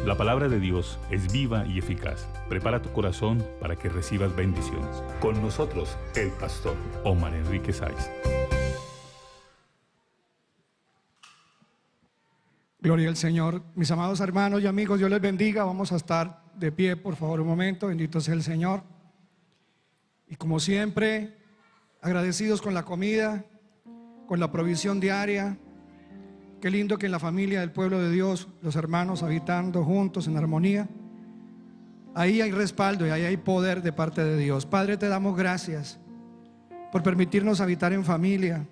La palabra de Dios es viva y eficaz. Prepara tu corazón para que recibas bendiciones. Con nosotros, el pastor Omar Enrique Sáiz. Gloria al Señor. Mis amados hermanos y amigos, Dios les bendiga. Vamos a estar de pie, por favor, un momento. Bendito sea el Señor. Y como siempre, agradecidos con la comida, con la provisión diaria. Qué lindo que en la familia del pueblo de Dios, los hermanos habitando juntos en armonía, ahí hay respaldo y ahí hay poder de parte de Dios. Padre, te damos gracias por permitirnos habitar en familia,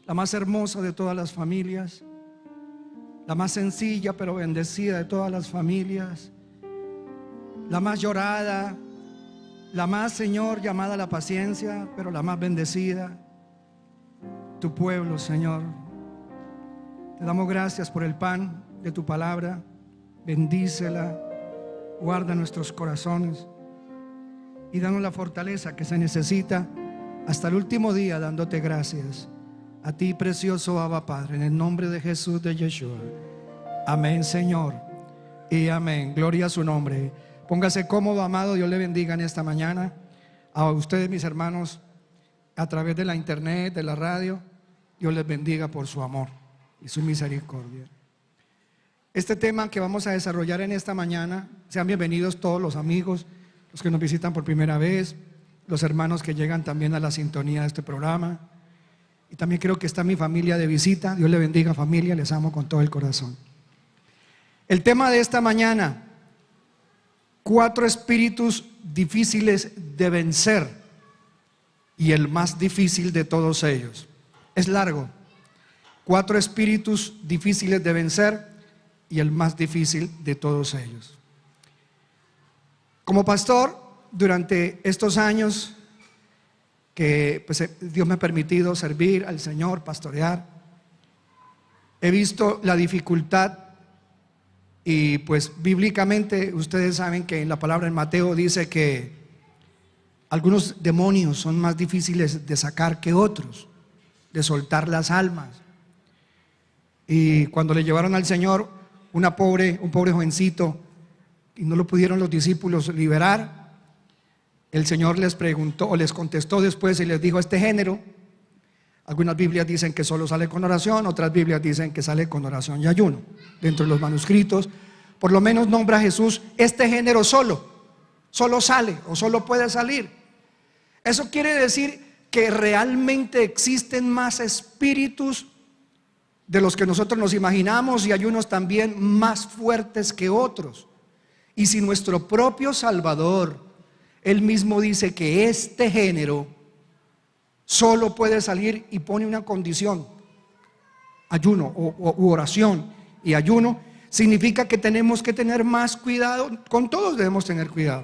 la más hermosa de todas las familias, la más sencilla pero bendecida de todas las familias, la más llorada, la más, Señor, llamada a la paciencia, pero la más bendecida, tu pueblo, Señor. Te damos gracias por el pan de tu palabra. Bendícela, guarda nuestros corazones y danos la fortaleza que se necesita hasta el último día, dándote gracias a ti, precioso Abba Padre, en el nombre de Jesús de Yeshua. Amén, Señor, y amén. Gloria a su nombre. Póngase cómodo, amado. Dios le bendiga en esta mañana. A ustedes, mis hermanos, a través de la internet, de la radio, Dios les bendiga por su amor y su misericordia. Este tema que vamos a desarrollar en esta mañana, sean bienvenidos todos los amigos, los que nos visitan por primera vez, los hermanos que llegan también a la sintonía de este programa, y también creo que está mi familia de visita. Dios le bendiga, familia, les amo con todo el corazón. El tema de esta mañana: 4 espíritus difíciles de vencer, y el más difícil de todos ellos. Es largo. 4 espíritus difíciles de vencer y el más difícil de todos ellos. Como pastor, durante estos años que Dios me ha permitido servir al Señor, pastorear, he visto la dificultad. Y pues bíblicamente ustedes saben que en la palabra en Mateo dice que algunos demonios son más difíciles de sacar que otros, de soltar las almas. Y cuando le llevaron al Señor un pobre jovencito y no lo pudieron los discípulos liberar, el Señor les preguntó o les contestó después y les dijo: este género, algunas Biblias dicen que solo sale con oración, otras Biblias dicen que sale con oración y ayuno. Dentro de los manuscritos, por lo menos nombra a Jesús: este género solo sale o solo puede salir. Eso quiere decir que realmente existen más espíritus de los que nosotros nos imaginamos, y hay unos también más fuertes que otros. Y si nuestro propio Salvador, Él mismo dice que este género solo puede salir y pone una condición: ayuno u oración y ayuno, significa que tenemos que tener más cuidado. Con todos debemos tener cuidado,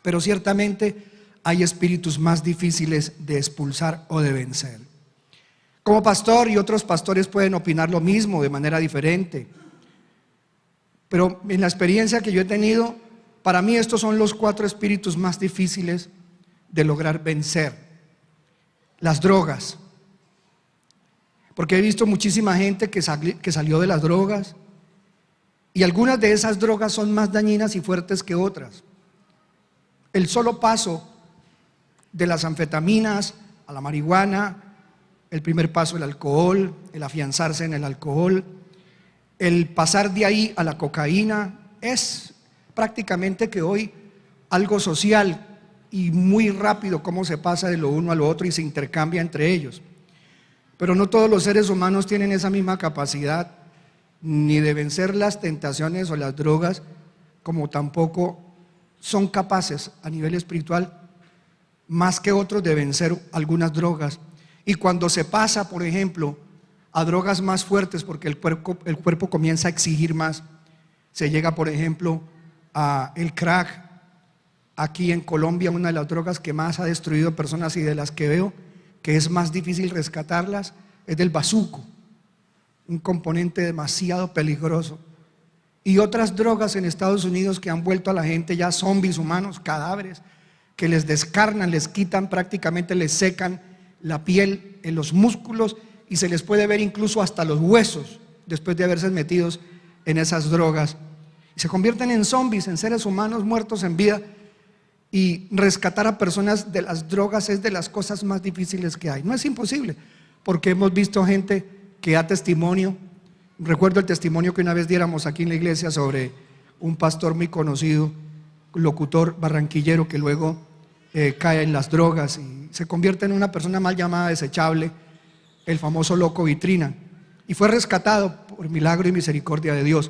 pero ciertamente hay espíritus más difíciles de expulsar o de vencer. Como pastor, y otros pastores pueden opinar lo mismo de manera diferente, pero en la experiencia que yo he tenido, para mí estos son los 4 espíritus más difíciles de lograr vencer. Las drogas, porque he visto muchísima gente que salió de las drogas, y algunas de esas drogas son más dañinas y fuertes que otras. El solo paso de las anfetaminas a la marihuana, el primer paso el alcohol, el afianzarse en el alcohol, el pasar de ahí a la cocaína, es prácticamente que hoy algo social, y muy rápido cómo se pasa de lo uno a lo otro y se intercambia entre ellos. Pero no todos los seres humanos tienen esa misma capacidad, ni de vencer las tentaciones o las drogas, como tampoco son capaces a nivel espiritual, más que otros, de vencer algunas drogas. Y cuando se pasa, por ejemplo, a drogas más fuertes, porque el cuerpo comienza a exigir más, se llega, por ejemplo, a el crack. Aquí en Colombia, una de las drogas que más ha destruido personas y de las que veo que es más difícil rescatarlas es del bazuco, un componente demasiado peligroso. Y otras drogas en Estados Unidos que han vuelto a la gente ya zombies humanos, cadáveres, que les descarnan, les quitan prácticamente, les secan la piel, en los músculos, y se les puede ver incluso hasta los huesos. después de haberse metidos en esas drogas. Se convierten en zombies, en seres humanos muertos en vida. Y rescatar a personas de las drogas es de las cosas más difíciles que hay. No es imposible, porque hemos visto gente que da testimonio. Recuerdo el testimonio que una vez diéramos aquí en la iglesia sobre un pastor muy conocido, locutor barranquillero, que luego cae en las drogas y se convierte en una persona mal llamada desechable, el famoso loco vitrina, y fue rescatado por milagro y misericordia de Dios.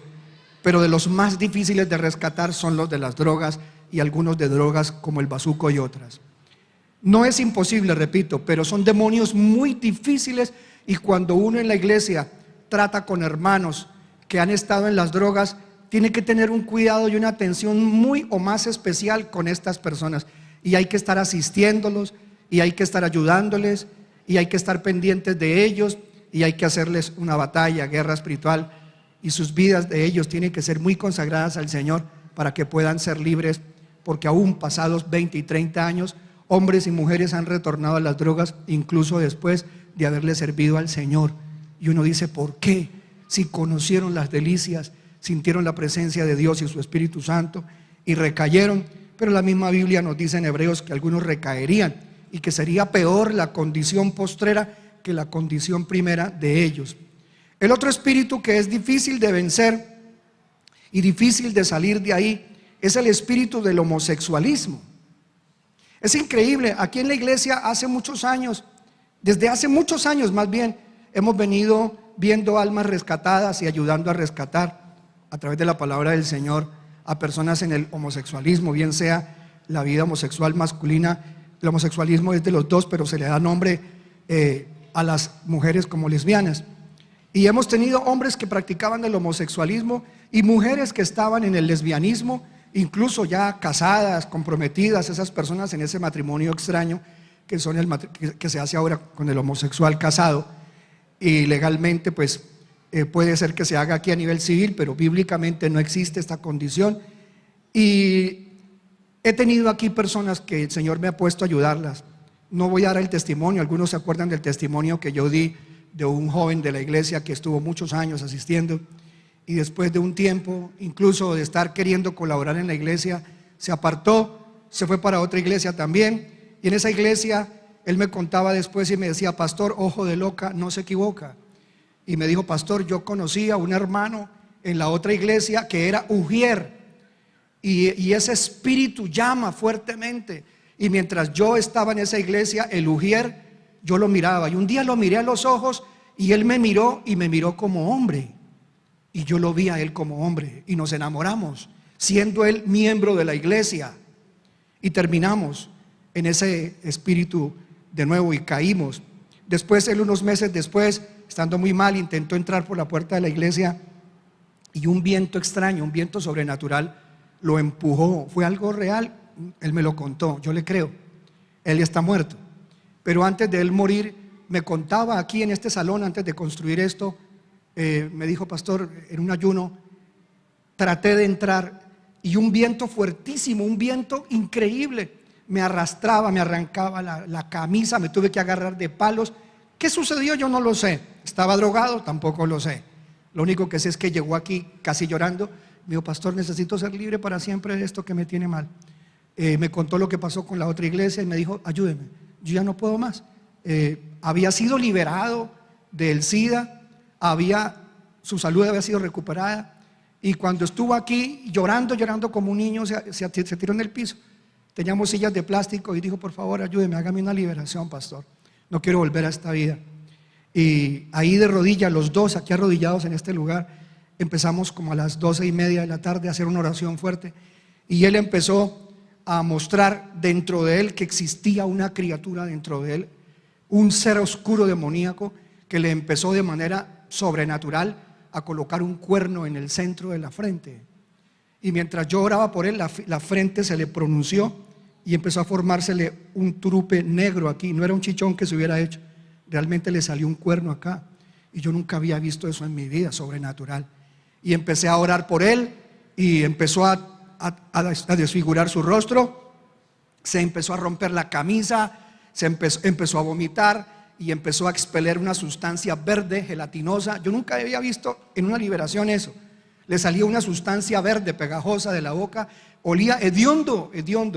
Pero de los más difíciles de rescatar son los de las drogas, y algunos de drogas como el bazuco y otras. No es imposible, repito, pero son demonios muy difíciles, y cuando uno en la iglesia trata con hermanos que han estado en las drogas, tiene que tener un cuidado y una atención muy o más especial con estas personas, y hay que estar asistiéndolos, y hay que estar ayudándoles, y hay que estar pendientes de ellos, y hay que hacerles una batalla, guerra espiritual, y sus vidas de ellos tienen que ser muy consagradas al Señor para que puedan ser libres, porque aún pasados 20 y 30 años, hombres y mujeres han retornado a las drogas, incluso después de haberle servido al Señor. Y uno dice, ¿por qué? Si conocieron las delicias, sintieron la presencia de Dios y su Espíritu Santo, y recayeron. Pero la misma Biblia nos dice en Hebreos que algunos recaerían, y que sería peor la condición postrera que la condición primera de ellos. El otro espíritu que es difícil de vencer y difícil de salir de ahí es el espíritu del homosexualismo. Es increíble, aquí en la iglesia hace muchos años, desde hace muchos años más bien, hemos venido viendo almas rescatadas y ayudando a rescatar a través de la palabra del Señor a personas en el homosexualismo, bien sea la vida homosexual masculina. El homosexualismo es de los dos, pero se le da nombre a las mujeres como lesbianas. Y hemos tenido hombres que practicaban el homosexualismo y mujeres que estaban en el lesbianismo, incluso ya casadas, comprometidas, esas personas en ese matrimonio extraño que son que se hace ahora con el homosexual casado. Y legalmente pues puede ser que se haga aquí a nivel civil, pero bíblicamente no existe esta condición. Y he tenido aquí personas que el Señor me ha puesto a ayudarlas. No voy a dar el testimonio, algunos se acuerdan del testimonio que yo di de un joven de la iglesia que estuvo muchos años asistiendo, y después de un tiempo, incluso de estar queriendo colaborar en la iglesia, se apartó, se fue para otra iglesia también, y en esa iglesia él me contaba después y me decía, pastor, ojo de loca, no se equivoca. Y me dijo, pastor, yo conocí a un hermano en la otra iglesia que era ujier, y ese espíritu llama fuertemente, y mientras yo estaba en esa iglesia, el ujier, yo lo miraba, y un día lo miré a los ojos, y él me miró, y me miró como hombre, y yo lo vi a él como hombre, y nos enamoramos, siendo él miembro de la iglesia, y terminamos en ese espíritu de nuevo, y caímos. Después, él unos meses después, estando muy mal, intentó entrar por la puerta de la iglesia, y un viento extraño, un viento sobrenatural, lo empujó. Fue algo real, él me lo contó, yo le creo. Él ya está muerto, pero antes de él morir me contaba aquí en este salón, antes de construir esto, me dijo, pastor, en un ayuno traté de entrar y un viento fuertísimo, un viento increíble, me arrastraba, me arrancaba la camisa, me tuve que agarrar de palos. ¿Qué sucedió? Yo no lo sé. ¿Estaba drogado? Tampoco lo sé. Lo único que sé es que llegó aquí casi llorando. Me dijo, pastor, necesito ser libre para siempre de esto que me tiene mal. Me contó lo que pasó con la otra iglesia y me dijo, ayúdeme, yo ya no puedo más. Había sido liberado del SIDA, su salud había sido recuperada, y cuando estuvo aquí llorando como un niño, se tiró en el piso. Teníamos sillas de plástico y dijo, por favor, ayúdeme, hágame una liberación, pastor, no quiero volver a esta vida. Y ahí de rodillas, los dos aquí arrodillados en este lugar, empezamos como a las 12:30 de la tarde a hacer una oración fuerte, y él empezó a mostrar dentro de él que existía una criatura dentro de él, un ser oscuro demoníaco que le empezó de manera sobrenatural a colocar un cuerno en el centro de la frente. Y mientras yo oraba por él, la frente se le pronunció y empezó a formársele un turupe negro aquí. No era un chichón que se hubiera hecho, realmente le salió un cuerno acá, y yo nunca había visto eso en mi vida, sobrenatural. Y empecé a orar por él y empezó a desfigurar su rostro, se empezó a romper la camisa, empezó a vomitar, y empezó a expeler una sustancia verde, gelatinosa. Yo nunca había visto en una liberación eso. Le salía una sustancia verde, pegajosa de la boca. Olía hediondo,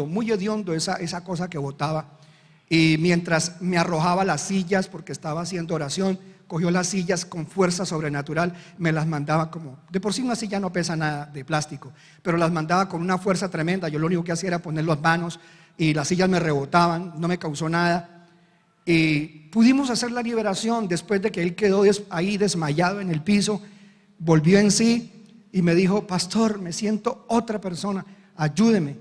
muy hediondo esa cosa que botaba. Y mientras me arrojaba las sillas, porque estaba haciendo oración, cogió las sillas con fuerza sobrenatural, me las mandaba como, de por sí una silla no pesa nada de plástico, pero las mandaba con una fuerza tremenda. Yo lo único que hacía era poner las manos y las sillas me rebotaban, no me causó nada. Y pudimos hacer la liberación después de que él quedó ahí desmayado en el piso. Volvió en sí y me dijo: pastor, me siento otra persona, ayúdeme.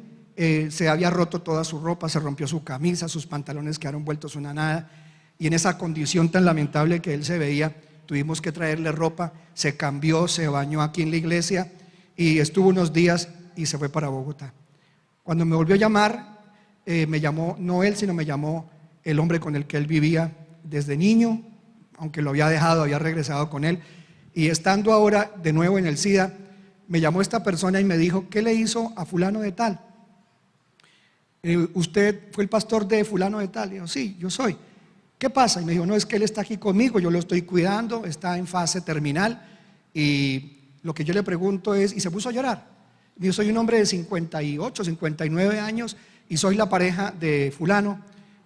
Se había roto toda su ropa, se rompió su camisa, sus pantalones quedaron vueltos una nada, y en esa condición tan lamentable que él se veía, tuvimos que traerle ropa. Se cambió, se bañó aquí en la iglesia y estuvo unos días y se fue para Bogotá. Cuando me volvió a llamar, me llamó, no él, sino me llamó el hombre con el que él vivía desde niño, aunque lo había dejado, había regresado con él. Y estando ahora de nuevo en el SIDA, me llamó esta persona y me dijo: ¿qué le hizo a fulano de tal? ¿Usted fue el pastor de fulano de tal? Y yo: sí, yo soy. ¿Qué pasa? Y me dijo: no, es que él está aquí conmigo, yo lo estoy cuidando, está en fase terminal, y lo que yo le pregunto es, y se puso a llorar. Yo soy un hombre de 58, 59 años y soy la pareja de fulano,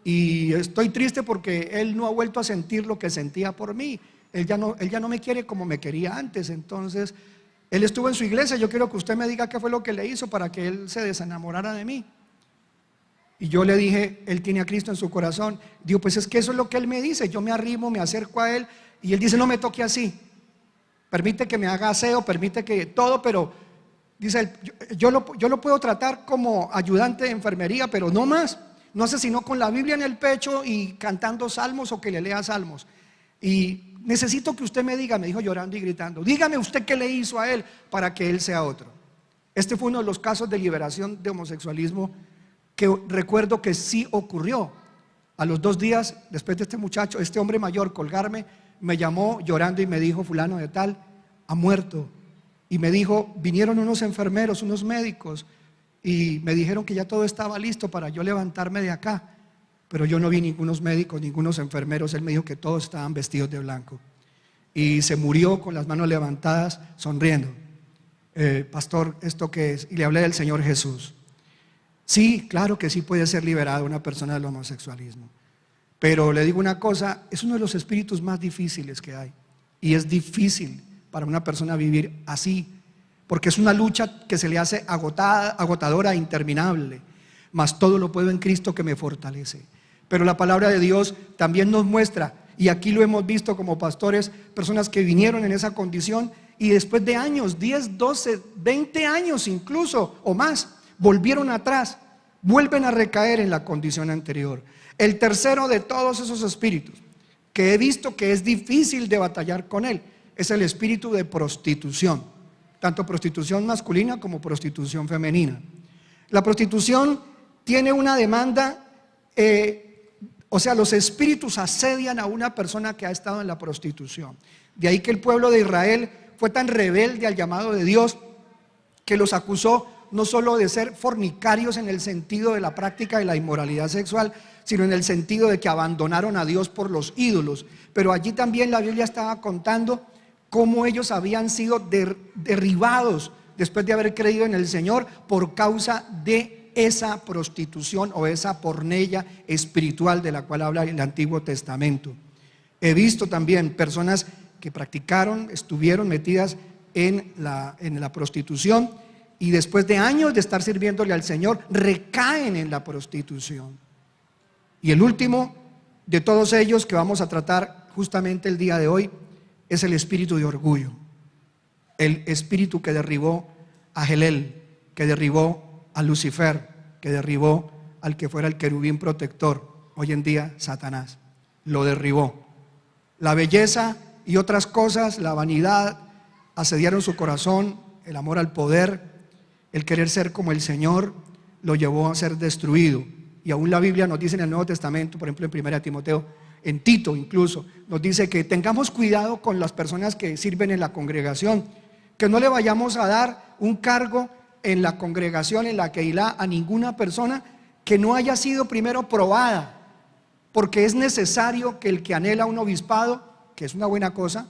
y estoy triste porque él no ha vuelto a sentir lo que sentía por mí. Él ya no me quiere como me quería antes. Entonces él estuvo en su iglesia, yo quiero que usted me diga qué fue lo que le hizo para que él se desenamorara de mí. Y yo le dije: él tiene a Cristo en su corazón. Digo: pues es que eso es lo que él me dice. Yo me arrimo, me acerco a él y él dice: no me toque así, permite que me haga aseo, permite que todo, pero dice él, yo lo puedo tratar como ayudante de enfermería, pero no más. No sé, sino con la Biblia en el pecho y cantando salmos, o que le lea salmos. Y necesito que usted me diga, me dijo llorando y gritando, dígame usted qué le hizo a él para que él sea otro. Este fue uno de los casos de liberación de homosexualismo que recuerdo que sí ocurrió. A los 2 días después de este hombre mayor colgarme, me llamó llorando y me dijo: fulano de tal ha muerto. Y me dijo: vinieron unos enfermeros, unos médicos, y me dijeron que ya todo estaba listo para yo levantarme de acá, pero yo no vi ningunos médicos, ningunos enfermeros. Él me dijo que todos estaban vestidos de blanco, y se murió con las manos levantadas, sonriendo. Pastor, ¿esto qué es? Y le hablé del Señor Jesús. Sí, claro que sí puede ser liberada una persona del homosexualismo, pero le digo una cosa: es uno de los espíritus más difíciles que hay, y es difícil para una persona vivir así, porque es una lucha que se le hace agotadora e interminable. Mas todo lo puedo en Cristo que me fortalece. Pero la palabra de Dios también nos muestra, y aquí lo hemos visto como pastores, personas que vinieron en esa condición y después de años, 10, 12, 20 años incluso o más, volvieron atrás, vuelven a recaer en la condición anterior. El tercero de todos esos espíritus que he visto que es difícil de batallar con él es el espíritu de prostitución, tanto prostitución masculina como prostitución femenina. La prostitución tiene una demanda, los espíritus asedian a una persona que ha estado en la prostitución. De ahí que el pueblo de Israel fue tan rebelde al llamado de Dios que los acusó no solo de ser fornicarios en el sentido de la práctica de la inmoralidad sexual, sino en el sentido de que abandonaron a Dios por los ídolos. Pero allí también la Biblia estaba contando cómo ellos habían sido derribados después de haber creído en el Señor por causa de esa prostitución o esa pornella espiritual de la cual habla el Antiguo Testamento. He visto también personas que estuvieron metidas en la prostitución, y después de años de estar sirviéndole al Señor, recaen en la prostitución. Y el último de todos ellos que vamos a tratar justamente el día de hoy es el espíritu de orgullo, el espíritu que derribó a Gelel, que derribó a Lucifer, que derribó al que fuera el querubín protector, hoy en día Satanás, lo derribó. La belleza y otras cosas, la vanidad, asediaron su corazón, el amor al poder, el querer ser como el Señor, lo llevó a ser destruido. Y aún la Biblia nos dice en el Nuevo Testamento, por ejemplo en 1 Timoteo, en Tito incluso, nos dice que tengamos cuidado con las personas que sirven en la congregación, que no le vayamos a dar un cargo en la congregación, en la Keilah, a ninguna persona que no haya sido primero probada porque es necesario que el que anhela un obispado, que es una buena cosa,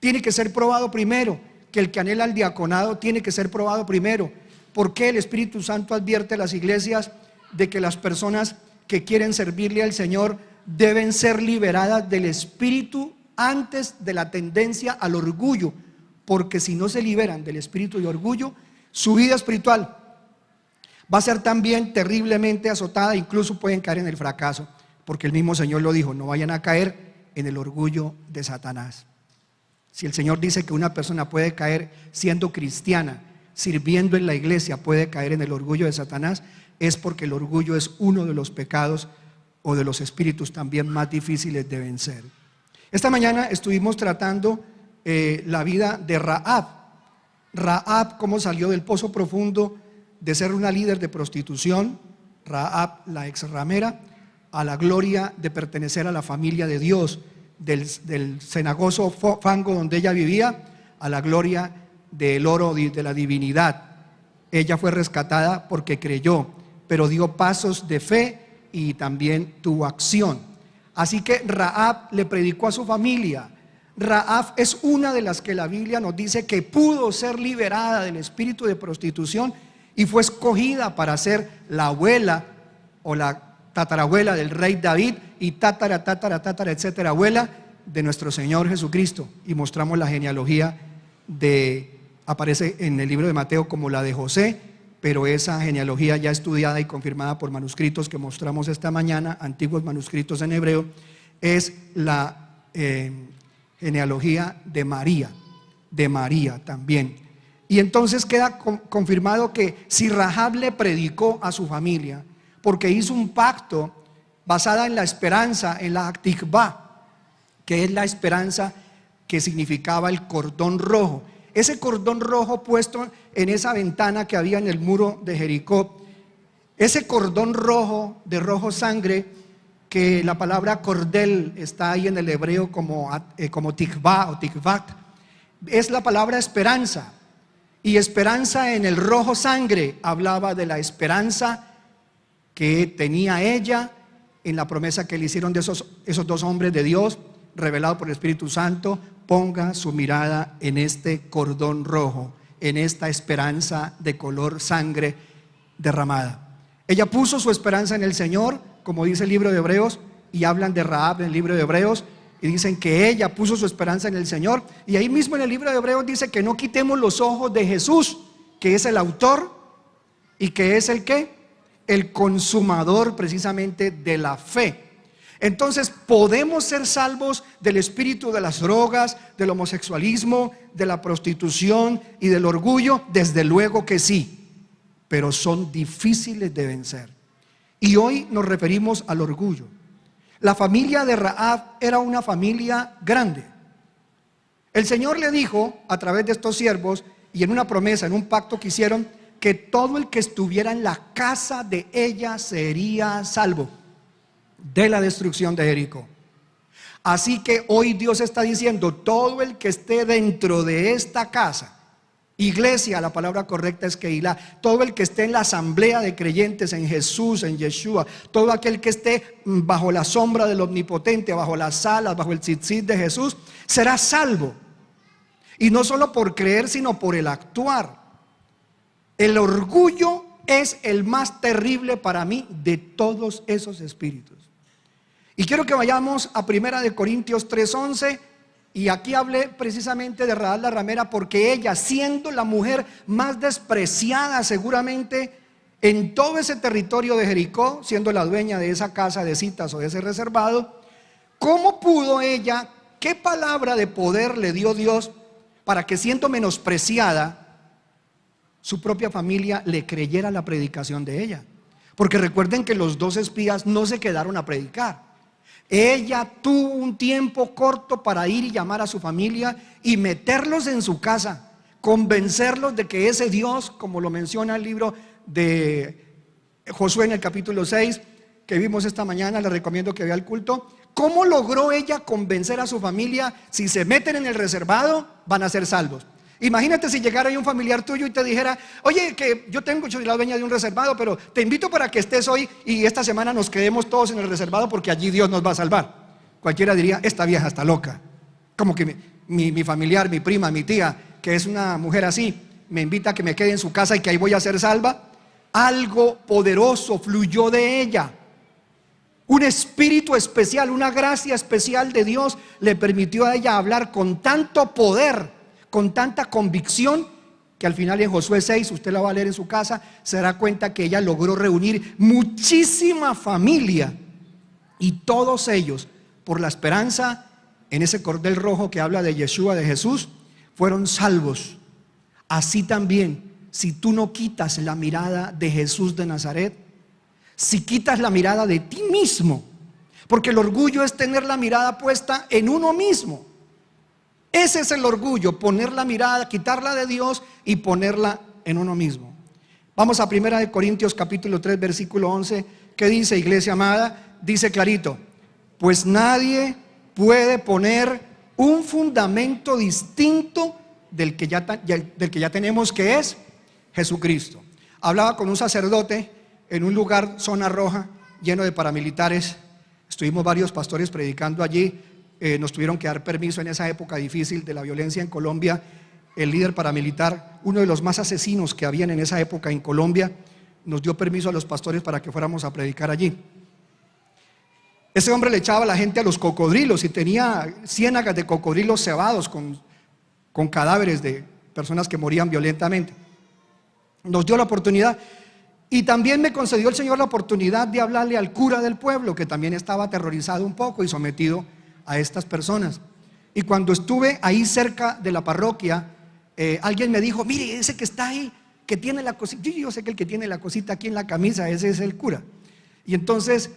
tiene que ser probado primero, que el que anhela el diaconado tiene que ser probado primero. ¿Por qué el Espíritu Santo advierte a las iglesias de que las personas que quieren servirle al Señor deben ser liberadas del espíritu antes de la tendencia al orgullo? Porque si no se liberan del espíritu de orgullo, su vida espiritual va a ser también terriblemente azotada, incluso pueden caer en el fracaso, porque el mismo Señor lo dijo: no vayan a caer en el orgullo de Satanás. Si el Señor dice que una persona puede caer siendo cristiana, sirviendo en la iglesia, puede caer en el orgullo de Satanás, es porque el orgullo es uno de los pecados o de los espíritus también más difíciles de vencer. Esta mañana estuvimos tratando la vida de Rahab. Rahab, cómo salió del pozo profundo de ser una líder de prostitución, Rahab la ex ramera, a la gloria de pertenecer a la familia de Dios, del cenagoso fango donde ella vivía, a la gloria del oro de la divinidad. Ella fue rescatada porque creyó, pero dio pasos de fe y también tuvo acción. Así que Rahab le predicó a su familia. Rahab es una de las que la Biblia nos dice que pudo ser liberada del espíritu de prostitución y fue escogida para ser la abuela o la tatarabuela del rey David y tatara, etcétera, abuela de nuestro Señor Jesucristo. Y mostramos la genealogía aparece en el libro de Mateo como la de José, pero esa genealogía ya estudiada y confirmada por manuscritos que mostramos esta mañana, antiguos manuscritos en hebreo, es la genealogía de María también. Y entonces queda confirmado que si Rahab le predicó a su familia, porque hizo un pacto basada en la esperanza, en la tikvá, que es la esperanza que significaba el cordón rojo. Ese cordón rojo puesto en esa ventana que había en el muro de Jericó, ese cordón rojo, de rojo sangre, que la palabra cordel está ahí en el hebreo como tikvá o tikvat, es la palabra esperanza. Y esperanza en el rojo sangre hablaba de la esperanza que tenía ella en la promesa que le hicieron de esos dos hombres de Dios, revelado por el Espíritu Santo: ponga su mirada en este cordón rojo, en esta esperanza de color sangre derramada. Ella puso su esperanza en el Señor, como dice el libro de Hebreos, y hablan de Rahab en el libro de Hebreos, y dicen que ella puso su esperanza en el Señor. Y ahí mismo en el libro de Hebreos dice que no quitemos los ojos de Jesús, que es el autor y que es el ¿qué? El consumador precisamente de la fe. Entonces, ¿podemos ser salvos del espíritu de las drogas, del homosexualismo, de la prostitución y del orgullo? Desde luego que sí, pero son difíciles de vencer. Y hoy nos referimos al orgullo. La familia de Rahab era una familia grande. El Señor le dijo a través de estos siervos, y en una promesa, en un pacto que hicieron, que todo el que estuviera en la casa de ella sería salvo de la destrucción de Jericó. Así que hoy Dios está diciendo: todo el que esté dentro de esta casa, iglesia, la palabra correcta es Keilah, todo el que esté en la asamblea de creyentes en Jesús, en Yeshua, todo aquel que esté bajo la sombra del Omnipotente, bajo las alas, bajo el tzitzit de Jesús, será salvo. Y no solo por creer, sino por el actuar. El orgullo es el más terrible para mí de todos esos espíritus. Y quiero que vayamos a 1 Corintios 3:11, y aquí hablé precisamente de Rahab la ramera, porque ella, siendo la mujer más despreciada seguramente en todo ese territorio de Jericó, siendo la dueña de esa casa de citas o de ese reservado, ¿cómo pudo ella, qué palabra de poder le dio Dios para que, siendo menospreciada, su propia familia le creyera la predicación de ella? Porque recuerden que los dos espías no se quedaron a predicar. Ella tuvo un tiempo corto para ir y llamar a su familia y meterlos en su casa, convencerlos de que ese Dios, como lo menciona el libro de Josué en el capítulo 6, que vimos esta mañana, le recomiendo que vea el culto. ¿Cómo logró ella convencer a su familia? Si se meten en el reservado, van a ser salvos. Imagínate si llegara ahí un familiar tuyo y te dijera: oye, que yo soy la dueña de un reservado, pero te invito para que estés hoy y esta semana nos quedemos todos en el reservado porque allí Dios nos va a salvar. Cualquiera diría: esta vieja está loca. Como que mi familiar, mi prima, mi tía, que es una mujer así, me invita a que me quede en su casa y que ahí voy a ser salva. Algo poderoso fluyó de ella. Un espíritu especial, una gracia especial de Dios le permitió a ella hablar con tanto poder, con tanta convicción, que al final en Josué 6, usted la va a leer en su casa, se dará cuenta que ella logró reunir muchísima familia, y todos ellos, por la esperanza en ese cordel rojo que habla de Yeshua, de Jesús, fueron salvos. Así también, si tú no quitas la mirada de Jesús de Nazaret, si quitas la mirada de ti mismo, porque el orgullo es tener la mirada puesta en uno mismo. Ese es el orgullo, poner la mirada, quitarla de Dios y ponerla en uno mismo. Vamos a 1 Corintios capítulo 3 versículo 11. ¿Qué dice, iglesia amada? Dice clarito: pues nadie puede poner un fundamento distinto del que ya tenemos, que es Jesucristo. Hablaba con un sacerdote en un lugar, zona roja, lleno de paramilitares. Estuvimos varios pastores predicando allí. Nos tuvieron que dar permiso en esa época difícil de la violencia en Colombia. El líder paramilitar, uno de los más asesinos que habían en esa época en Colombia, nos dio permiso a los pastores para que fuéramos a predicar allí. Ese hombre le echaba a la gente a los cocodrilos y tenía ciénagas de cocodrilos cebados con cadáveres de personas que morían violentamente. Nos dio la oportunidad, y también me concedió el Señor la oportunidad de hablarle al cura del pueblo, que también estaba aterrorizado un poco y sometido a estas personas. Y cuando estuve ahí cerca de la parroquia, alguien me dijo: mire, ese que está ahí, que tiene la cosita. Yo sé que el que tiene la cosita aquí en la camisa, ese es el cura. Y entonces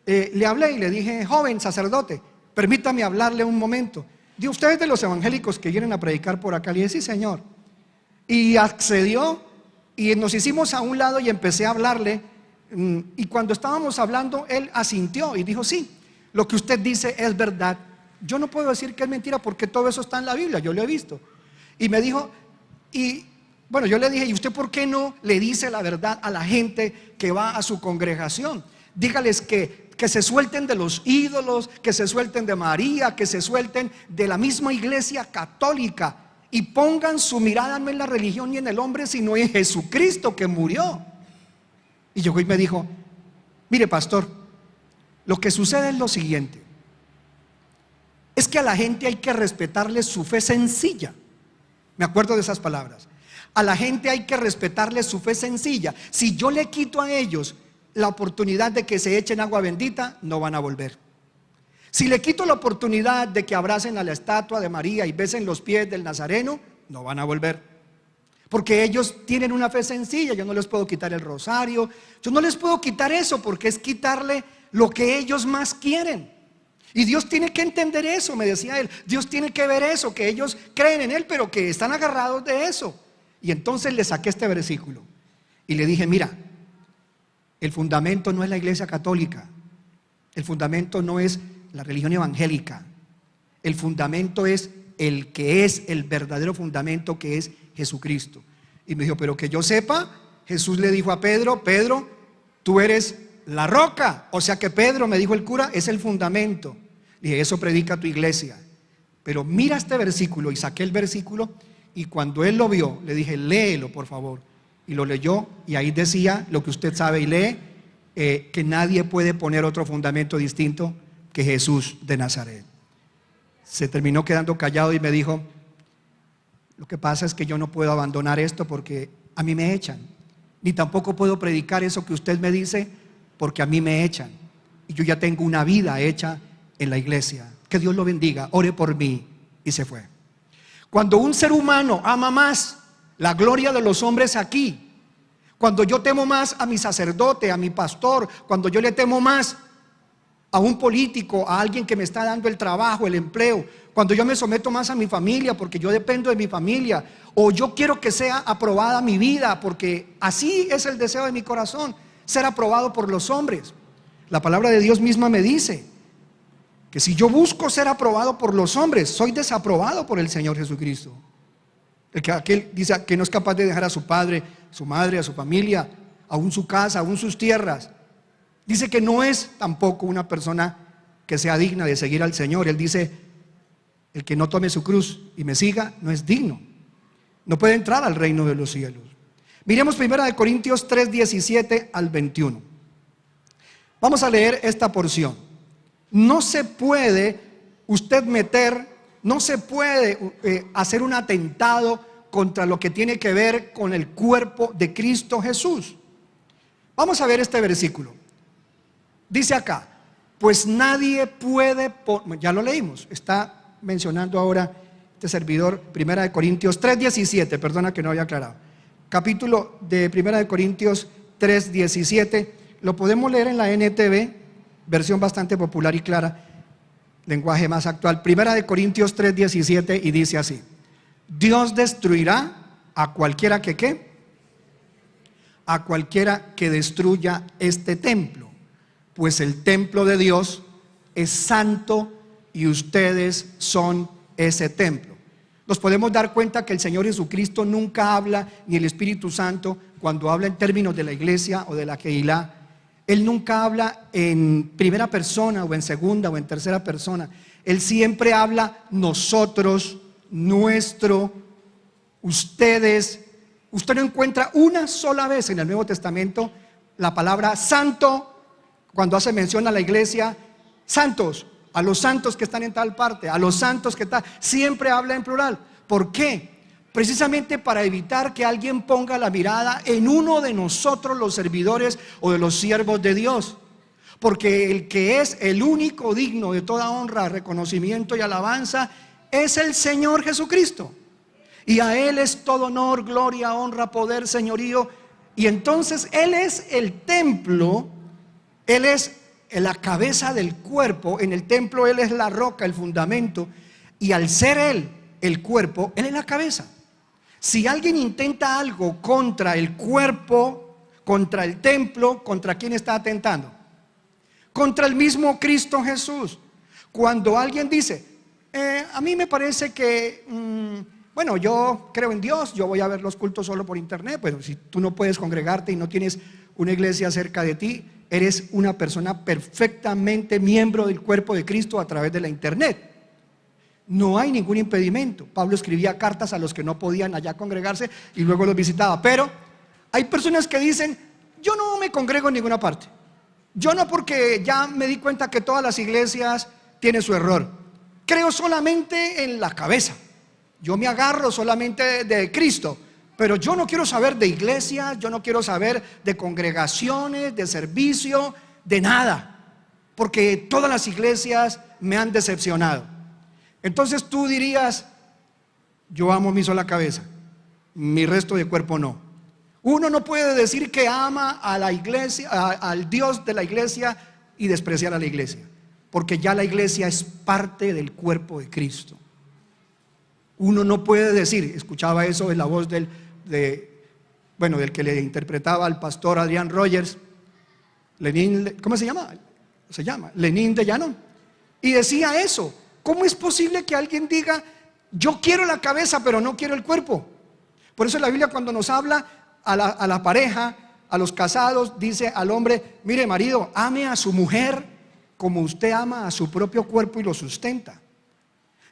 le hablé y le dije: joven sacerdote, permítame hablarle un momento. Dijo: ¿usted es de los evangélicos que vienen a predicar por acá? Le dije: sí, señor. Y accedió, y nos hicimos a un lado y empecé a hablarle. Y cuando estábamos hablando, él asintió y dijo: sí, lo que usted dice es verdad. Yo no puedo decir que es mentira porque todo eso está en la Biblia, yo lo he visto. Y me dijo, y bueno, yo le dije: ¿y usted por qué no le dice la verdad a la gente que va a su congregación? Dígales que se suelten de los ídolos, que se suelten de María, que se suelten de la misma iglesia católica, y pongan su mirada no en la religión ni en el hombre, sino en Jesucristo que murió. Y llegó y me dijo: mire, pastor, lo que sucede es lo siguiente: es que a la gente hay que respetarle su fe sencilla. Me acuerdo de esas palabras. A la gente hay que respetarle su fe sencilla. Si yo le quito a ellos la oportunidad de que se echen agua bendita, no van a volver. Si le quito la oportunidad de que abracen a la estatua de María y besen los pies del Nazareno, no van a volver. Porque ellos tienen una fe sencilla. Yo no les puedo quitar el rosario, yo no les puedo quitar eso, porque es quitarle lo que ellos más quieren. Y Dios tiene que entender eso, me decía él. Dios tiene que ver eso, que ellos creen en Él, pero que están agarrados de eso. Y entonces le saqué este versículo y le dije: mira, el fundamento no es la iglesia católica, el fundamento no es la religión evangélica, el fundamento es el que es el verdadero fundamento, que es Jesucristo. Y me dijo: pero que yo sepa, Jesús le dijo a Pedro: Pedro, tú eres la roca. O sea que Pedro, me dijo el cura, es el fundamento. Dije: eso predica tu iglesia. Pero mira este versículo. Y saqué el versículo, y cuando él lo vio, le dije: léelo por favor. Y lo leyó, y ahí decía lo que usted sabe y lee, que nadie puede poner otro fundamento distinto que Jesús de Nazaret. Se terminó quedando callado y me dijo: lo que pasa es que yo no puedo abandonar esto porque a mí me echan, ni tampoco puedo predicar eso que usted me dice porque a mí me echan, y yo ya tengo una vida hecha en la iglesia. Que Dios lo bendiga, ore por mí. Y se fue. Cuando un ser humano ama más la gloria de los hombres aquí, cuando yo temo más a mi sacerdote, a mi pastor, cuando yo le temo más a un político, a alguien que me está dando el trabajo, el empleo, cuando yo me someto más a mi familia porque yo dependo de mi familia, o yo quiero que sea aprobada mi vida porque así es el deseo de mi corazón, ser aprobado por los hombres. La palabra de Dios misma me dice que si yo busco ser aprobado por los hombres, soy desaprobado por el Señor Jesucristo. Aquel dice que no es capaz de dejar a su padre, su madre, a su familia, aún su casa, aún sus tierras. Dice que no es tampoco una persona que sea digna de seguir al Señor. Él dice, el que no tome su cruz y me siga no es digno, no puede entrar al reino de los cielos. Miremos 1 Corintios 3, 17 al 21. Vamos a leer esta porción. No se puede usted no se puede hacer un atentado contra lo que tiene que ver con el cuerpo de Cristo Jesús. Vamos a ver este versículo. Dice acá, pues nadie puede, ya lo leímos, está mencionando ahora este servidor, 1 Corintios 3, 17, perdona que no había aclarado. Capítulo de 1 Corintios 3, 17, lo podemos leer en la NTV, versión bastante popular y clara, lenguaje más actual. 1 Corintios 3, 17, y dice así: Dios destruirá a cualquiera que ¿qué? A cualquiera que destruya este templo, pues el templo de Dios es santo y ustedes son ese templo. Nos podemos dar cuenta que el Señor Jesucristo nunca habla, ni el Espíritu Santo, cuando habla en términos de la iglesia o de la Keilah, Él nunca habla en primera persona o en segunda o en tercera persona. Él siempre habla nosotros, nuestro, ustedes. Usted no encuentra una sola vez en el Nuevo Testamento la palabra santo cuando hace mención a la iglesia, santos, a los santos que están en tal parte, a los santos que están, siempre habla en plural. ¿Por qué? Precisamente para evitar que alguien ponga la mirada en uno de nosotros, los servidores o de los siervos de Dios. Porque el que es el único digno de toda honra, reconocimiento y alabanza es el Señor Jesucristo. Y a Él es todo honor, gloria, honra, poder, señorío. Y entonces Él es el templo, Él es la cabeza del cuerpo. En el templo Él es la roca, el fundamento. Y al ser Él el cuerpo, Él es la cabeza. Si alguien intenta algo contra el cuerpo, contra el templo, ¿contra quién está atentando? Contra el mismo Cristo Jesús. Cuando alguien dice, a mí me parece que, bueno, yo creo en Dios, yo voy a ver los cultos solo por internet. Pues si tú no puedes congregarte y no tienes una iglesia cerca de ti, eres una persona perfectamente miembro del cuerpo de Cristo a través de la internet. No hay ningún impedimento. Pablo escribía cartas a los que no podían allá congregarse y luego los visitaba. Pero hay personas que dicen, yo no me congrego en ninguna parte. Yo no, porque ya me di cuenta que todas las iglesias tienen su error. Creo solamente en la cabeza. Yo me agarro solamente de Cristo. Pero yo no quiero saber de iglesias, yo no quiero saber de congregaciones, de servicio, de nada. Porque todas las iglesias me han decepcionado. Entonces tú dirías, yo amo mi sola cabeza, mi resto de cuerpo no. Uno no puede decir que ama a la iglesia, al Dios de la iglesia, y despreciar a la iglesia, porque ya la iglesia es parte del cuerpo de Cristo. Uno no puede decir, escuchaba eso en la voz del que le interpretaba al pastor Adrián Rogers, Lenín, ¿cómo se llama? Se llama Lenín de Llanón, y decía eso. ¿Cómo es posible que alguien diga, yo quiero la cabeza pero no quiero el cuerpo? Por eso la Biblia, cuando nos habla a la pareja, a los casados, dice al hombre, mire marido, ame a su mujer como usted ama a su propio cuerpo y lo sustenta.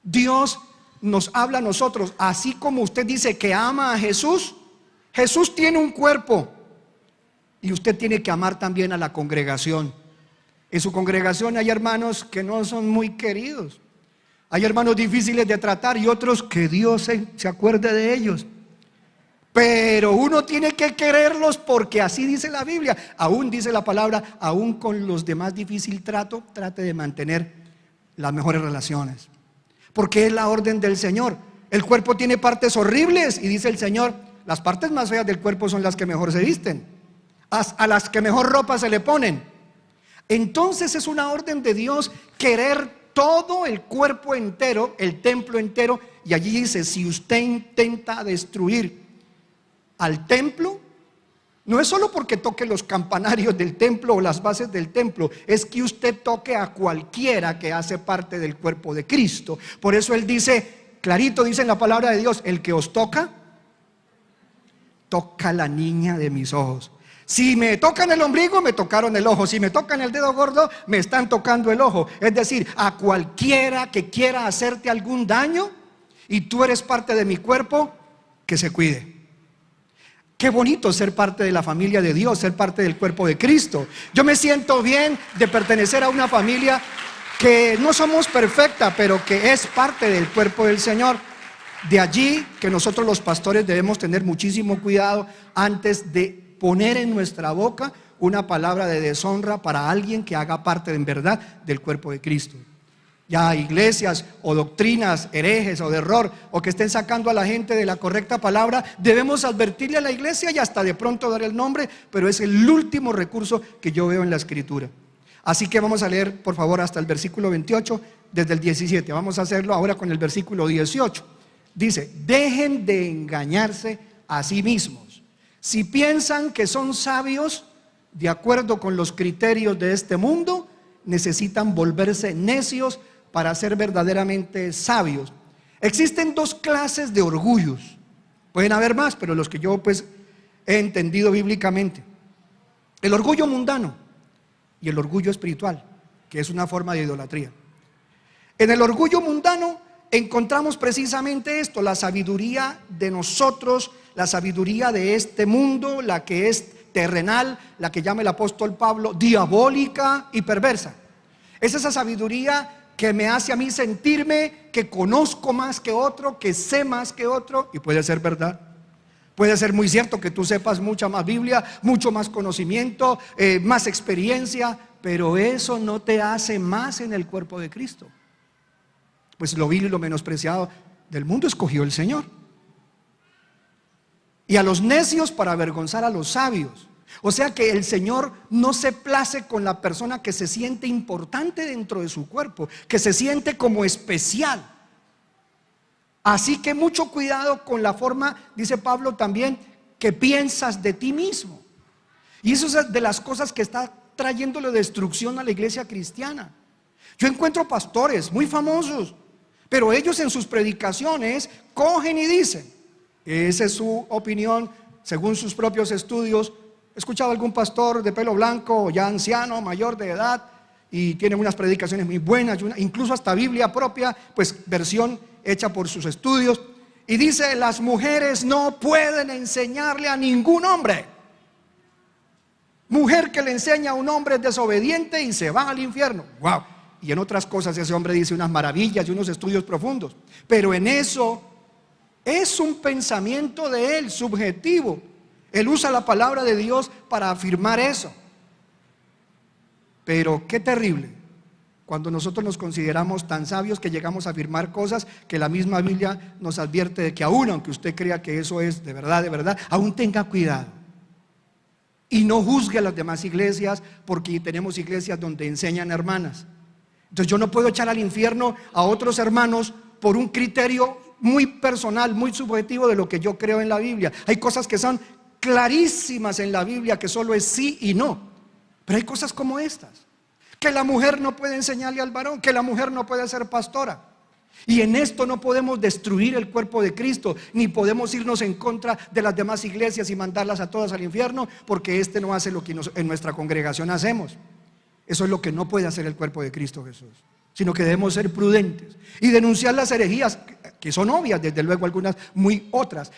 Dios nos habla a nosotros, así como usted dice que ama a Jesús. Jesús tiene un cuerpo y usted tiene que amar también a la congregación. En su congregación hay hermanos que no son muy queridos. Hay hermanos difíciles de tratar y otros que Dios se acuerde de ellos. Pero uno tiene que quererlos porque así dice la Biblia. Aún dice la palabra, aún con los de más difícil trato, trate de mantener las mejores relaciones. Porque es la orden del Señor. El cuerpo tiene partes horribles y dice el Señor, las partes más feas del cuerpo son las que mejor se visten, a las que mejor ropa se le ponen. Entonces es una orden de Dios querer todo el cuerpo entero, el templo entero. Y allí dice, si usted intenta destruir al templo, no es solo porque toque los campanarios del templo o las bases del templo, es que usted toque a cualquiera que hace parte del cuerpo de Cristo. Por eso Él dice, clarito dice en la palabra de Dios: el que os toca, toca la niña de mis ojos. Si me tocan el ombligo, me tocaron el ojo. Si me tocan el dedo gordo, me están tocando el ojo. Es decir, a cualquiera que quiera hacerte algún daño y tú eres parte de mi cuerpo, que se cuide. Qué bonito ser parte de la familia de Dios, ser parte del cuerpo de Cristo. Yo me siento bien de pertenecer a una familia que no somos perfecta, pero que es parte del cuerpo del Señor. De allí que nosotros los pastores debemos tener muchísimo cuidado antes de poner en nuestra boca una palabra de deshonra para alguien que haga parte en verdad del cuerpo de Cristo. Ya iglesias o doctrinas herejes o de error, o que estén sacando a la gente de la correcta palabra, debemos advertirle a la iglesia y hasta de pronto dar el nombre, pero es el último recurso que yo veo en la Escritura. Así que vamos a leer, por favor, hasta el versículo 28, desde el 17. Vamos a hacerlo ahora con el versículo 18. Dice: dejen de engañarse a sí mismos. Si piensan que son sabios de acuerdo con los criterios de este mundo, necesitan volverse necios para ser verdaderamente sabios. Existen dos clases de orgullos. Pueden haber más, pero los que yo he entendido bíblicamente: el orgullo mundano y el orgullo espiritual, que es una forma de idolatría. En el orgullo mundano encontramos precisamente esto: la sabiduría de nosotros, la sabiduría de este mundo, la que es terrenal, la que llama el apóstol Pablo diabólica y perversa. Es esa sabiduría que me hace a mí sentirme que conozco más que otro, que sé más que otro, y puede ser verdad. Puede ser muy cierto que tú sepas mucha más Biblia, mucho más conocimiento, más experiencia, pero eso no te hace más en el cuerpo de Cristo. Pues lo vil y lo menospreciado del mundo escogió el Señor. Y a los necios para avergonzar a los sabios. O sea que el Señor no se place con la persona que se siente importante dentro de su cuerpo, que se siente como especial. Así que mucho cuidado con la forma, dice Pablo también, que piensas de ti mismo. Y eso es de las cosas que está trayéndole destrucción a la iglesia cristiana. Yo encuentro pastores muy famosos, pero ellos en sus predicaciones cogen y dicen: esa es su opinión según sus propios estudios. He escuchado a algún pastor de pelo blanco, ya anciano, mayor de edad, y tiene unas predicaciones muy buenas, incluso hasta Biblia propia, versión hecha por sus estudios, y dice: las mujeres no pueden enseñarle a ningún hombre. Mujer que le enseña a un hombre es desobediente y se va al infierno. ¡Wow! Y en otras cosas ese hombre dice unas maravillas y unos estudios profundos, pero en eso es un pensamiento de él, subjetivo. Él usa la palabra de Dios para afirmar eso. Pero qué terrible cuando nosotros nos consideramos tan sabios que llegamos a afirmar cosas que la misma Biblia nos advierte de que aún aunque usted crea que eso es de verdad, aún tenga cuidado. Y no juzgue a las demás iglesias, porque tenemos iglesias donde enseñan hermanas. Entonces yo no puedo echar al infierno a otros hermanos por un criterio muy personal, muy subjetivo de lo que yo creo en la Biblia. Hay cosas que son clarísimas en la Biblia, que solo es sí y no. Pero hay cosas como estas, que la mujer no puede enseñarle al varón, que la mujer no puede ser pastora. Y en esto no podemos destruir el cuerpo de Cristo, ni podemos irnos en contra de las demás iglesias y mandarlas a todas al infierno, porque este no hace lo que en nuestra congregación hacemos. Eso es lo que no puede hacer el cuerpo de Cristo Jesús, sino que debemos ser prudentes y denunciar las herejías, que son obvias, desde luego algunas muy otras,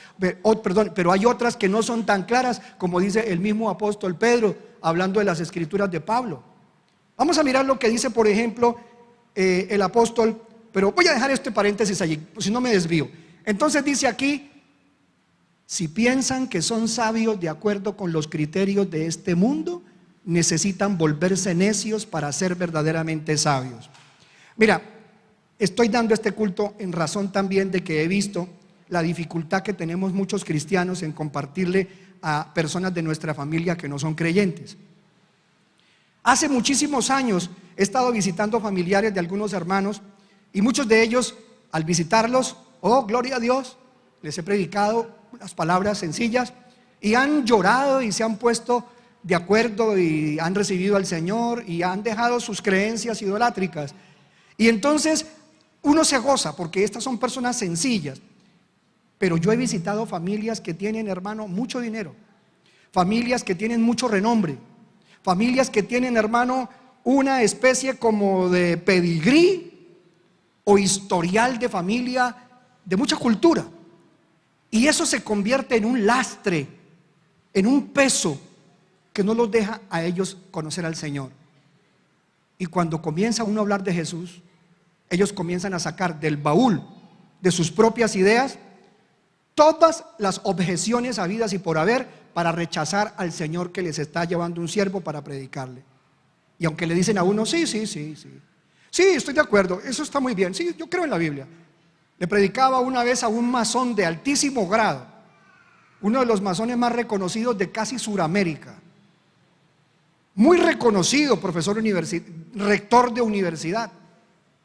pero hay otras que no son tan claras, como dice el mismo apóstol Pedro, hablando de las escrituras de Pablo. Vamos a mirar lo que dice, por ejemplo, el apóstol, pero voy a dejar este paréntesis allí, pues si no me desvío. Entonces dice aquí: si piensan que son sabios de acuerdo con los criterios de este mundo, necesitan volverse necios para ser verdaderamente sabios. Mira, estoy dando este culto en razón también de que he visto la dificultad que tenemos muchos cristianos en compartirle a personas de nuestra familia que no son creyentes. Hace muchísimos años he estado visitando familiares de algunos hermanos, y muchos de ellos, al visitarlos, oh gloria a Dios, les he predicado las palabras sencillas y han llorado y se han puesto de acuerdo y han recibido al Señor y han dejado sus creencias idolátricas. Y entonces uno se goza porque estas son personas sencillas. Pero yo he visitado familias que tienen, hermano, mucho dinero, familias que tienen mucho renombre, familias que tienen, hermano, una especie como de pedigrí o historial de familia de mucha cultura. Y eso se convierte en un lastre, en un peso que no los deja a ellos conocer al Señor. Y cuando comienza uno a hablar de Jesús, ellos comienzan a sacar del baúl de sus propias ideas todas las objeciones habidas y por haber para rechazar al Señor que les está llevando un siervo para predicarle. Y aunque le dicen a uno, sí, estoy de acuerdo, eso está muy bien, sí, yo creo en la Biblia. Le predicaba una vez a un masón de altísimo grado, uno de los masones más reconocidos de casi Suramérica, muy reconocido, profesor rector de universidad,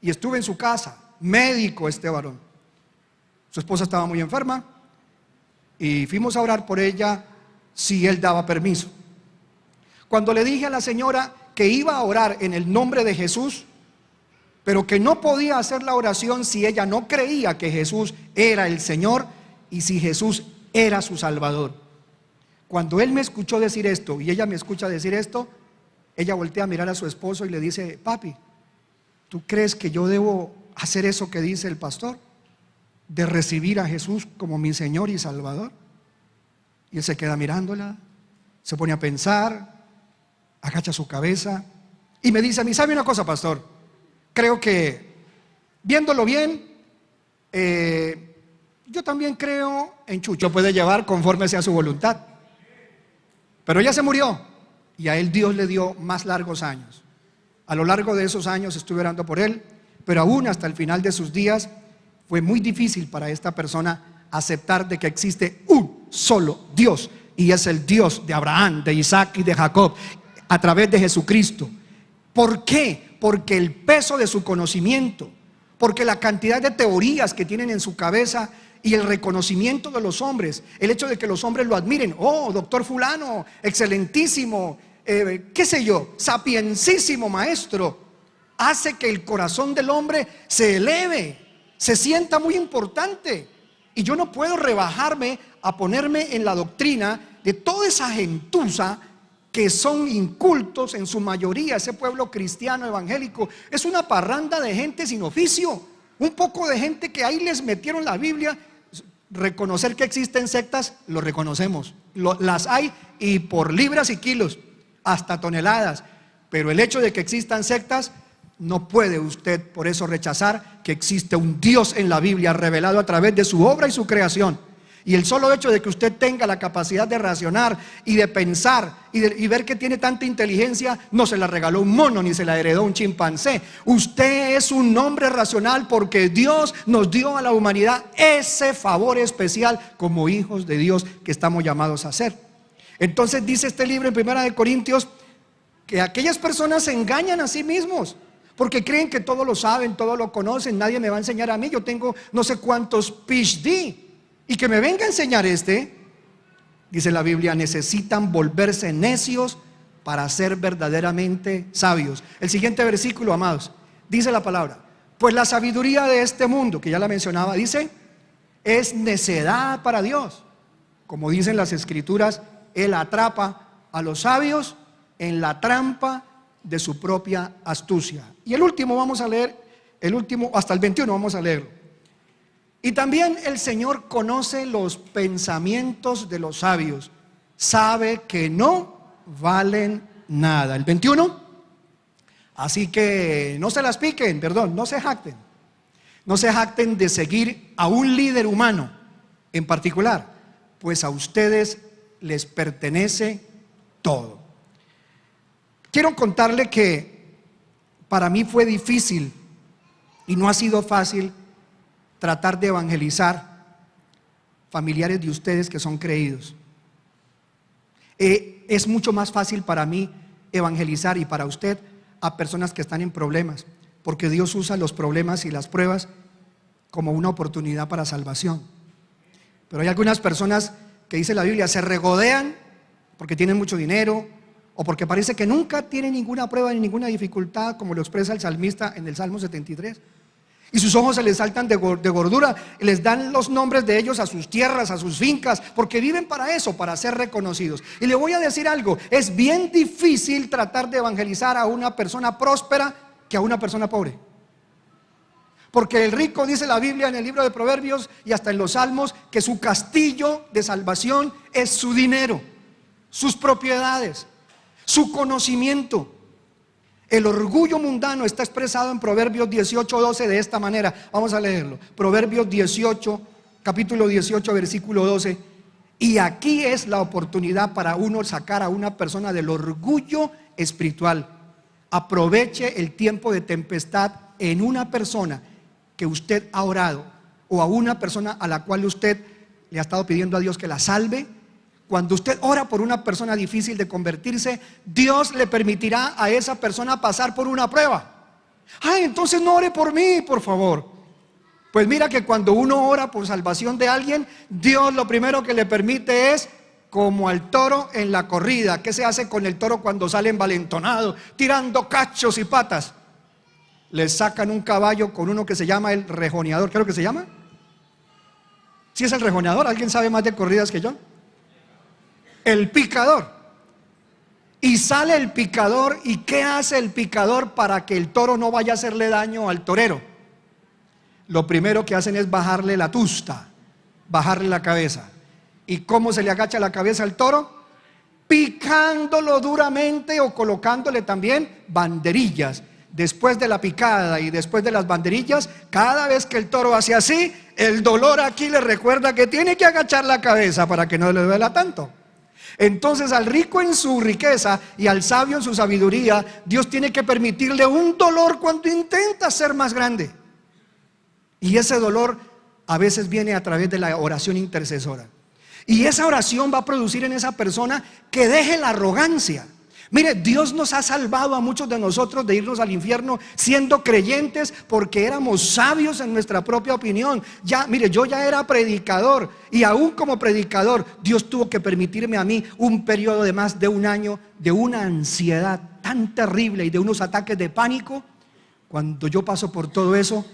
y estuve en su casa, médico este varón. Su esposa estaba muy enferma y fuimos a orar por ella si él daba permiso. Cuando le dije a la señora que iba a orar en el nombre de Jesús, pero que no podía hacer la oración si ella no creía que Jesús era el Señor y si Jesús era su Salvador. Cuando él me escuchó decir esto y ella me escucha decir esto, ella voltea a mirar a su esposo y le dice, papi, ¿tú crees que yo debo hacer eso que dice el pastor? De recibir a Jesús como mi Señor y Salvador. Y él se queda mirándola, se pone a pensar, agacha su cabeza y me dice a mí, ¿sabe una cosa, pastor? Creo que, viéndolo bien, yo también creo en Chucho. Puede llevar conforme sea su voluntad. Pero ella se murió y a él Dios le dio más largos años. A lo largo de esos años estuve orando por él, pero aún hasta el final de sus días fue muy difícil para esta persona aceptar de que existe un solo Dios, y es el Dios de Abraham, de Isaac y de Jacob, a través de Jesucristo. ¿Por qué? Porque el peso de su conocimiento, porque la cantidad de teorías que tienen en su cabeza y el reconocimiento de los hombres, el hecho de que los hombres lo admiren, oh, doctor fulano, excelentísimo, qué sé yo, sapiencísimo maestro, hace que el corazón del hombre se eleve, se sienta muy importante. Y yo no puedo rebajarme a ponerme en la doctrina de toda esa gentuza que son incultos en su mayoría. Ese pueblo cristiano evangélico es una parranda de gente sin oficio, un poco de gente que ahí les metieron la Biblia. Reconocer que existen sectas, lo reconocemos, las hay, y por libras y kilos, hasta toneladas. Pero el hecho de que existan sectas, no puede usted por eso rechazar que existe un Dios en la Biblia revelado a través de su obra y su creación. Y el solo hecho de que usted tenga la capacidad de razonar y de pensar y ver que tiene tanta inteligencia, no se la regaló un mono ni se la heredó un chimpancé. Usted es un hombre racional porque Dios nos dio a la humanidad ese favor especial como hijos de Dios que estamos llamados a hacer. Entonces dice este libro en 1 Corintios que aquellas personas se engañan a sí mismos porque creen que todo lo saben, todo lo conocen, nadie me va a enseñar a mí, yo tengo no sé cuántos PhD. Y que me venga a enseñar dice la Biblia, necesitan volverse necios para ser verdaderamente sabios. El siguiente versículo, amados, dice la palabra, pues la sabiduría de este mundo, que ya la mencionaba, dice, es necedad para Dios. Como dicen las escrituras, Él atrapa a los sabios en la trampa de su propia astucia. Y el último vamos a leer, el último hasta el 21 vamos a leerlo. Y también el Señor conoce los pensamientos de los sabios, sabe que no valen nada. El 21, así que no se las piquen, no se jacten. No se jacten de seguir a un líder humano en particular, pues a ustedes les pertenece todo. Quiero contarle que para mí fue difícil y no ha sido fácil tratar de evangelizar familiares de ustedes que son creídos. Es mucho más fácil para mí evangelizar y para usted a personas que están en problemas, porque Dios usa los problemas y las pruebas como una oportunidad para salvación. Pero hay algunas personas que dice la Biblia, se regodean porque tienen mucho dinero o porque parece que nunca tienen ninguna prueba ni ninguna dificultad, como lo expresa el salmista en el Salmo 73. Y sus ojos se les saltan de gordura, y les dan los nombres de ellos a sus tierras, a sus fincas, porque viven para eso, para ser reconocidos. Y le voy a decir algo, es bien difícil tratar de evangelizar a una persona próspera que a una persona pobre. Porque el rico, dice la Biblia en el libro de Proverbios y hasta en los Salmos, que su castillo de salvación es su dinero, sus propiedades, su conocimiento. El orgullo mundano está expresado en Proverbios 18:12 de esta manera. Vamos a leerlo. Proverbios 18, capítulo 18, versículo 12. Y aquí es la oportunidad para uno sacar a una persona del orgullo espiritual. Aproveche el tiempo de tempestad en una persona que usted ha orado, o a una persona a la cual usted le ha estado pidiendo a Dios que la salve. Cuando usted ora por una persona difícil de convertirse, Dios le permitirá a esa persona pasar por una prueba. Ay, entonces no ore por mí, por favor. Pues mira que cuando uno ora por salvación de alguien, Dios lo primero que le permite es como al toro en la corrida. ¿Qué se hace con el toro cuando sale envalentonado, tirando cachos y patas? Le sacan un caballo con uno que se llama el rejoneador. ¿Qué es lo que se llama? ¿Sí es el rejoneador? ¿Alguien sabe más de corridas que yo? El picador. Y sale el picador. ¿Y qué hace el picador para que el toro no vaya a hacerle daño al torero? Lo primero que hacen es bajarle la tusta, bajarle la cabeza. ¿Y cómo se le agacha la cabeza al toro? Picándolo duramente o colocándole también banderillas. Después de la picada y después de las banderillas, cada vez que el toro hace así, el dolor aquí le recuerda que tiene que agachar la cabeza para que no le duela tanto. Entonces al rico en su riqueza y al sabio en su sabiduría, Dios tiene que permitirle un dolor cuando intenta ser más grande. Y ese dolor a veces viene a través de la oración intercesora. Y esa oración va a producir en esa persona que deje la arrogancia. Mire, Dios nos ha salvado a muchos de nosotros de irnos al infierno siendo creyentes porque éramos sabios en nuestra propia opinión. Ya, mire, yo ya era predicador y aún como predicador Dios tuvo que permitirme a mí un periodo de más de un año de una ansiedad tan terrible y de unos ataques de pánico. Cuando yo paso por todo eso,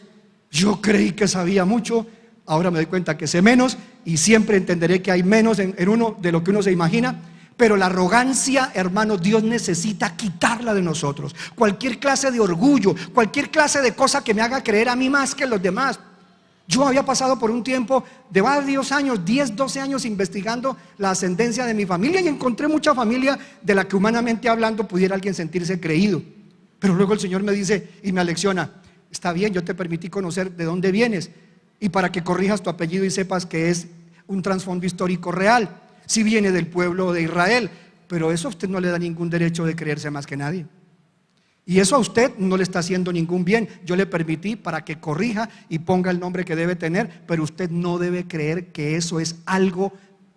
yo creí que sabía mucho, ahora me doy cuenta que sé menos y siempre entenderé que hay menos en uno de lo que uno se imagina. Pero la arrogancia, hermano, Dios necesita quitarla de nosotros. Cualquier clase de orgullo, cualquier clase de cosa que me haga creer a mí más que los demás. Yo había pasado por un tiempo de varios años, 10, 12 años investigando la ascendencia de mi familia y encontré mucha familia de la que humanamente hablando pudiera alguien sentirse creído. Pero luego el Señor me dice y me alecciona: está bien, yo te permití conocer de dónde vienes y para que corrijas tu apellido y sepas que es un trasfondo histórico real. Si viene del pueblo de Israel, pero eso a usted no le da ningún derecho de creerse más que nadie. Y eso a usted no le está haciendo ningún bien. Yo le permití para que corrija y ponga el nombre que debe tener, pero usted no debe creer que eso es algo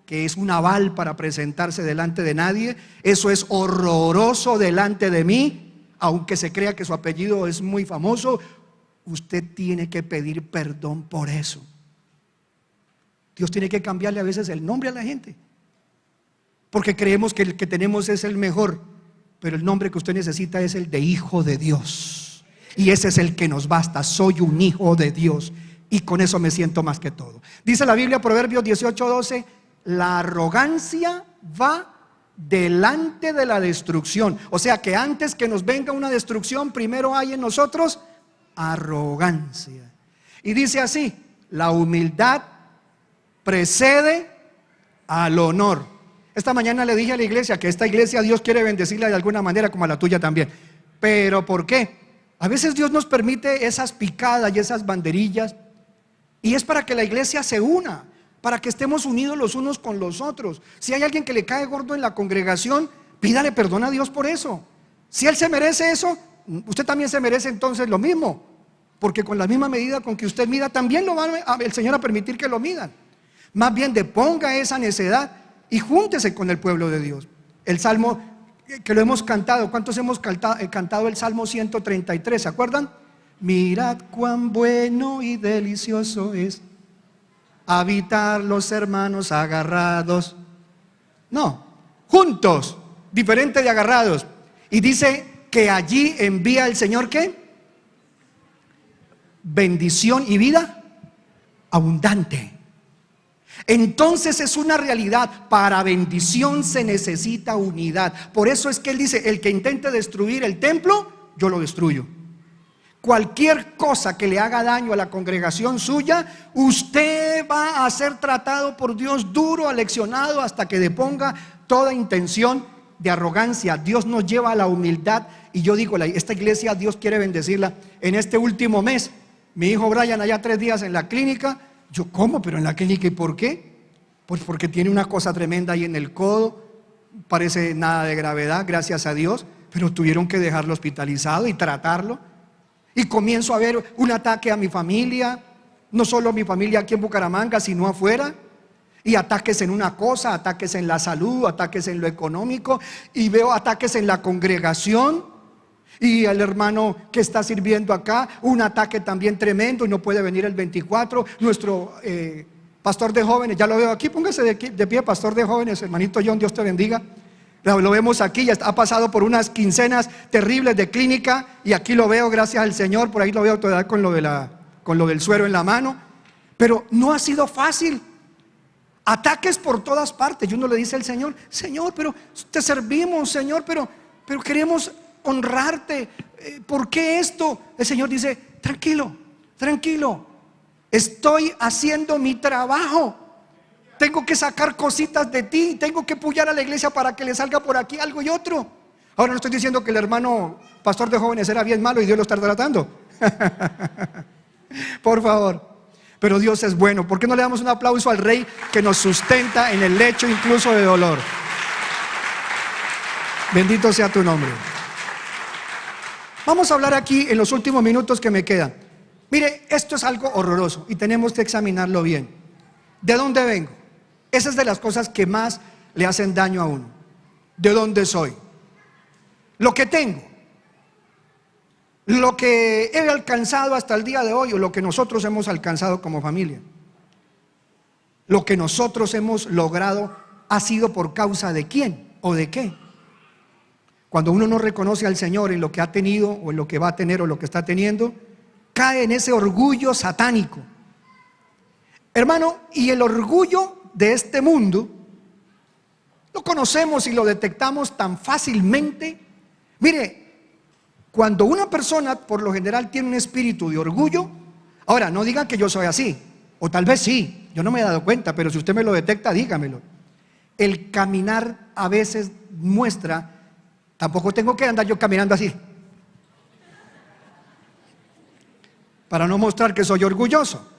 que es un aval para presentarse delante de nadie. Eso es horroroso delante de mí, aunque se crea que su apellido es muy famoso. Usted tiene que pedir perdón por eso. Dios tiene que cambiarle a veces el nombre a la gente, porque creemos que el que tenemos es el mejor, pero el nombre que usted necesita es el de hijo de Dios, y ese es el que nos basta. Soy un hijo de Dios y con eso me siento más que todo. Dice la Biblia, Proverbios 18:12, la arrogancia va delante de la destrucción. O sea que antes que nos venga una destrucción, primero hay en nosotros arrogancia. Y dice así: la humildad precede al honor. Esta mañana le dije a la iglesia que esta iglesia Dios quiere bendecirla de alguna manera, como a la tuya también. ¿Pero por qué? A veces Dios nos permite esas picadas y esas banderillas, y es para que la iglesia se una, para que estemos unidos los unos con los otros. Si hay alguien que le cae gordo en la congregación, pídale perdón a Dios por eso. Si él se merece eso, usted también se merece entonces lo mismo, porque con la misma medida con que usted mida, también lo va el Señor a permitir que lo midan. Más bien deponga esa necedad y júntese con el pueblo de Dios. El salmo que lo hemos cantado, ¿cuántos hemos cantado el Salmo 133? ¿Se acuerdan? Mirad cuán bueno y delicioso es habitar los hermanos agarrados. No, juntos, diferente de agarrados. Y dice que allí envía el Señor, ¿qué? bendición y vida abundante. Entonces es una realidad. Para bendición se necesita unidad. Por eso es que él dice: el que intente destruir el templo, yo lo destruyo. Cualquier cosa que le haga daño a la congregación suya, usted va a ser tratado por Dios duro, aleccionado, hasta que deponga toda intención de arrogancia. Dios nos lleva a la humildad. Y yo digo, esta iglesia Dios quiere bendecirla. En este último mes, mi hijo Brian allá 3 días en la clínica. Yo, ¿cómo? ¿Pero en la clínica? ¿Y por qué? Pues porque tiene una cosa tremenda ahí en el codo. Parece nada de gravedad, gracias a Dios, pero tuvieron que dejarlo hospitalizado y tratarlo. Y comienzo a ver un ataque a mi familia, no solo mi familia aquí en Bucaramanga, sino afuera. Y ataques en una cosa, ataques en la salud, ataques en lo económico. Y veo ataques en la congregación. Y el hermano que está sirviendo acá, un ataque también tremendo y no puede venir el 24. Nuestro pastor de jóvenes, ya lo veo aquí, póngase de pie, pastor de jóvenes, hermanito John, Dios te bendiga. Lo vemos aquí, ya ha pasado por unas quincenas terribles de clínica y aquí lo veo, gracias al Señor. Por ahí lo veo todavía con lo del suero en la mano. Pero no ha sido fácil. Ataques por todas partes. Y uno le dice al Señor: Señor, pero te servimos, Señor, pero queremos honrarte. ¿Por qué esto? El Señor dice: tranquilo, tranquilo, estoy haciendo mi trabajo. Tengo que sacar cositas de ti, tengo que pullar a la iglesia para que le salga por aquí algo y otro. Ahora no estoy diciendo que el hermano pastor de jóvenes era bien malo y Dios lo está tratando. Por favor. Pero Dios es bueno. ¿Por qué no le damos un aplauso al Rey que nos sustenta en el lecho incluso de dolor? Bendito sea tu nombre. Vamos a hablar aquí en los últimos minutos que me quedan. Mire, esto es algo horroroso y tenemos que examinarlo bien. ¿De dónde vengo? Esa es de las cosas que más le hacen daño a uno. ¿De dónde soy? Lo que tengo, lo que he alcanzado hasta el día de hoy, o lo que nosotros hemos alcanzado como familia, lo que nosotros hemos logrado, ¿ha sido por causa de quién o de qué? Cuando uno no reconoce al Señor en lo que ha tenido o en lo que va a tener o lo que está teniendo, cae en ese orgullo satánico. Hermano, y el orgullo de este mundo lo conocemos y lo detectamos tan fácilmente. Mire, cuando una persona por lo general tiene un espíritu de orgullo, ahora no digan que yo soy así, o tal vez sí, yo no me he dado cuenta, pero si usted me lo detecta, dígamelo. El caminar a veces muestra, tampoco tengo que andar yo caminando así, para no mostrar que soy orgulloso.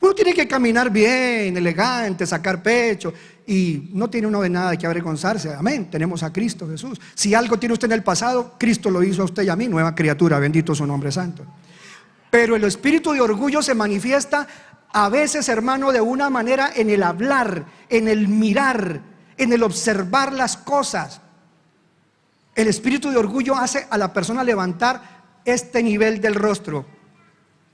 Uno tiene que caminar bien, elegante, sacar pecho, y no tiene uno de nada de que avergonzarse. Amén, tenemos a Cristo Jesús. Si algo tiene usted en el pasado, Cristo lo hizo a usted y a mí, nueva criatura, bendito su nombre santo. Pero el espíritu de orgullo se manifiesta a veces, hermano, de una manera en el hablar, en el mirar, en el observar las cosas. El espíritu de orgullo hace a la persona levantar este nivel del rostro,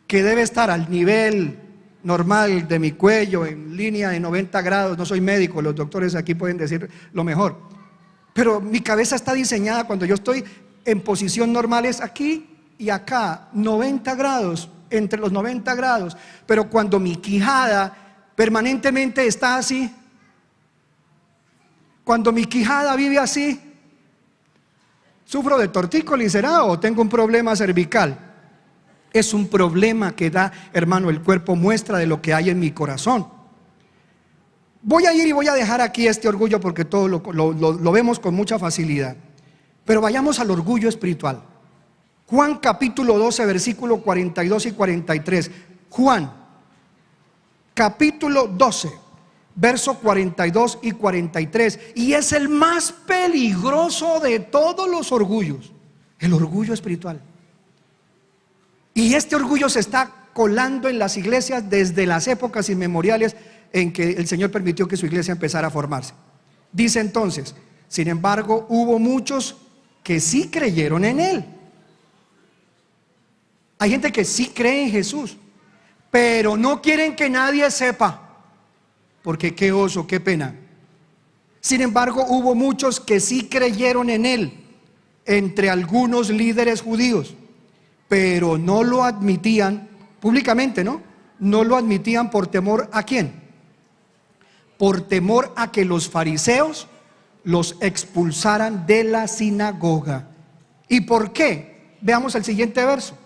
que debe estar al nivel normal de mi cuello, en línea de 90 grados. No soy médico, los doctores aquí pueden decir lo mejor, pero mi cabeza está diseñada, cuando yo estoy en posición normal es aquí y acá, 90 grados, entre los 90 grados. Pero cuando mi quijada permanentemente está así, cuando mi quijada vive así, ¿sufro de tortícolis será o tengo un problema cervical? Es un problema que da, hermano, el cuerpo muestra de lo que hay en mi corazón. Voy a ir y voy a dejar aquí este orgullo porque todo lo vemos con mucha facilidad. Pero vayamos al orgullo espiritual. Juan capítulo 12, versículo 42 y 43. Juan capítulo 12, verso 42 y 43. Y es el más peligroso de todos los orgullos, el orgullo espiritual. Y este orgullo se está colando en las iglesias desde las épocas inmemoriales en que el Señor permitió que su iglesia empezara a formarse. Dice entonces: sin embargo, hubo muchos que sí creyeron en Él. Hay gente que sí cree en Jesús, pero no quieren que nadie sepa, porque qué oso, qué pena. Sin embargo, hubo muchos que sí creyeron en Él, entre algunos líderes judíos, pero no lo admitían públicamente, ¿no? No lo admitían por temor ¿a quién? Por temor a que los fariseos los expulsaran de la sinagoga. ¿Y por qué? Veamos el siguiente verso.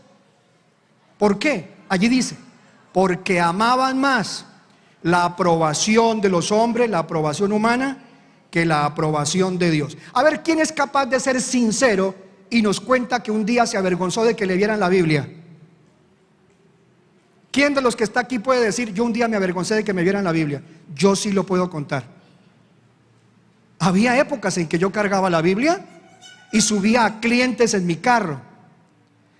¿Por qué? Allí dice, porque amaban más la aprobación de los hombres, la aprobación humana, que la aprobación de Dios. A ver, ¿quién es capaz de ser sincero y nos cuenta que un día se avergonzó de que le vieran la Biblia? ¿Quién de los que está aquí puede decir, yo un día me avergoncé de que me vieran la Biblia? Yo sí lo puedo contar. Había épocas en que yo cargaba la Biblia y subía a clientes en mi carro.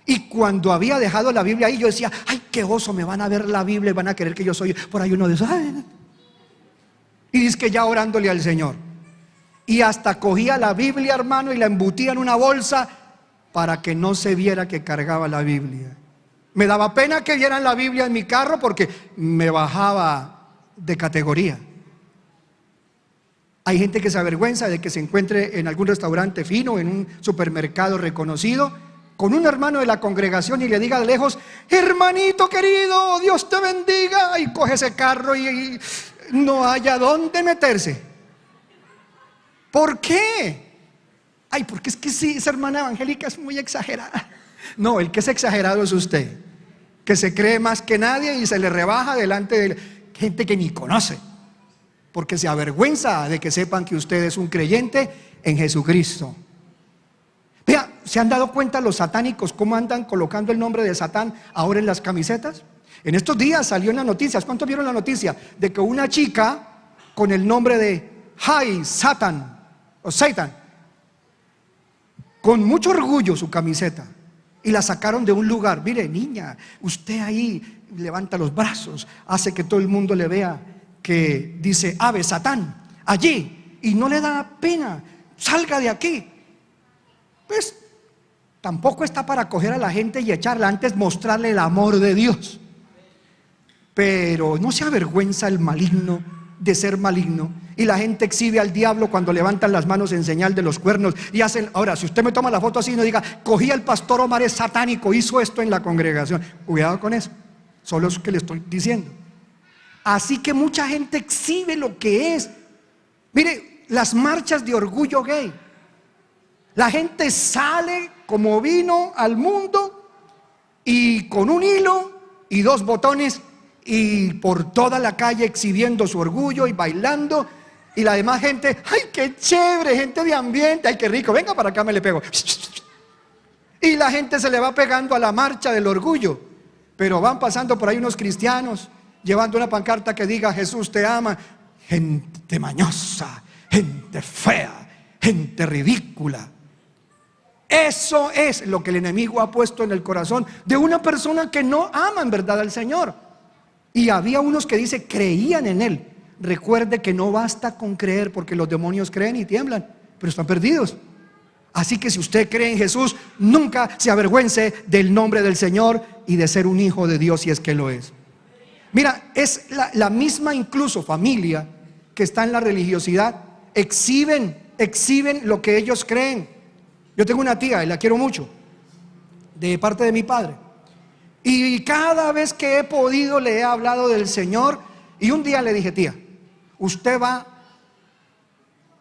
Y cuando había dejado la Biblia ahí, yo decía, ay, qué oso, me van a ver la Biblia y van a creer que yo soy por ahí uno de esos. Ay. Y dice que ya orándole al Señor. Y hasta cogía la Biblia, hermano, y la embutía en una bolsa para que no se viera que cargaba la Biblia. Me daba pena que vieran la Biblia en mi carro porque me bajaba de categoría. Hay gente que se avergüenza de que se encuentre en algún restaurante fino, en un supermercado reconocido, con un hermano de la congregación y le diga de lejos, hermanito querido, Dios te bendiga, y coge ese carro y no haya dónde meterse. ¿Por qué? Ay, porque es que sí, esa hermana evangélica es muy exagerada. No, el que es exagerado es usted, que se cree más que nadie y se le rebaja delante de gente que ni conoce, porque se avergüenza de que sepan que usted es un creyente en Jesucristo. Vea, ¿se han dado cuenta los satánicos cómo andan colocando el nombre de Satán ahora en las camisetas? En estos días salió en las noticias, ¿cuántos vieron la noticia? De que una chica con el nombre de Hi Satan o Satan, con mucho orgullo su camiseta, y la sacaron de un lugar. Mire, niña, usted ahí levanta los brazos, hace que todo el mundo le vea que dice Ave Satán allí, y no le da pena, salga de aquí. Pues tampoco está para coger a la gente y echarla, antes mostrarle el amor de Dios. Pero no se avergüenza el maligno de ser maligno, y la gente exhibe al diablo cuando levantan las manos en señal de los cuernos y hacen. Ahora, si usted me toma la foto así y no diga, cogí al pastor Omar, es satánico, hizo esto en la congregación, cuidado con eso, solo es que le estoy diciendo. Así que mucha gente exhibe lo que es. Mire, las marchas de orgullo gay, la gente sale como vino al mundo y con un hilo y 2 botones y por toda la calle exhibiendo su orgullo y bailando, y la demás gente, ay, qué chévere, gente de ambiente, ay, qué rico, venga para acá, me le pego. Y la gente se le va pegando a la marcha del orgullo, pero van pasando por ahí unos cristianos llevando una pancarta que diga Jesús te ama. Gente mañosa, gente fea, gente ridícula. Eso es lo que el enemigo ha puesto en el corazón de una persona que no ama en verdad al Señor. Y había unos que dice creían en Él. Recuerde que no basta con creer, porque los demonios creen y tiemblan, pero están perdidos. Así que si usted cree en Jesús, nunca se avergüence del nombre del Señor y de ser un hijo de Dios, si es que lo es. Mira, es la misma incluso familia que está en la religiosidad, exhiben lo que ellos creen. Yo tengo una tía y la quiero mucho, de parte de mi padre, y cada vez que he podido le he hablado del Señor. Y un día le dije, tía, usted va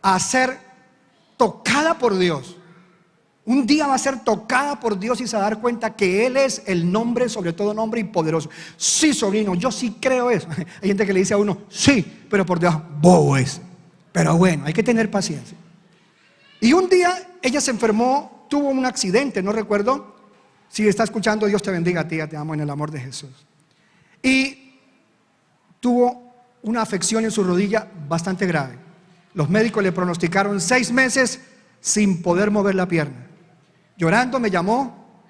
a ser tocada por Dios. Un día va a ser tocada por Dios y se va a dar cuenta que Él es el nombre, sobre todo nombre, y poderoso. Sí, sobrino, yo sí creo eso. Hay gente que le dice a uno, sí, pero por debajo, bobo es. Pero bueno, hay que tener paciencia. Y un día ella se enfermó, tuvo un accidente, no recuerdo. Si está escuchando, Dios te bendiga, tía, te amo en el amor de Jesús. Y tuvo una afección en su rodilla bastante grave. Los médicos le pronosticaron 6 meses sin poder mover la pierna. Llorando me llamó,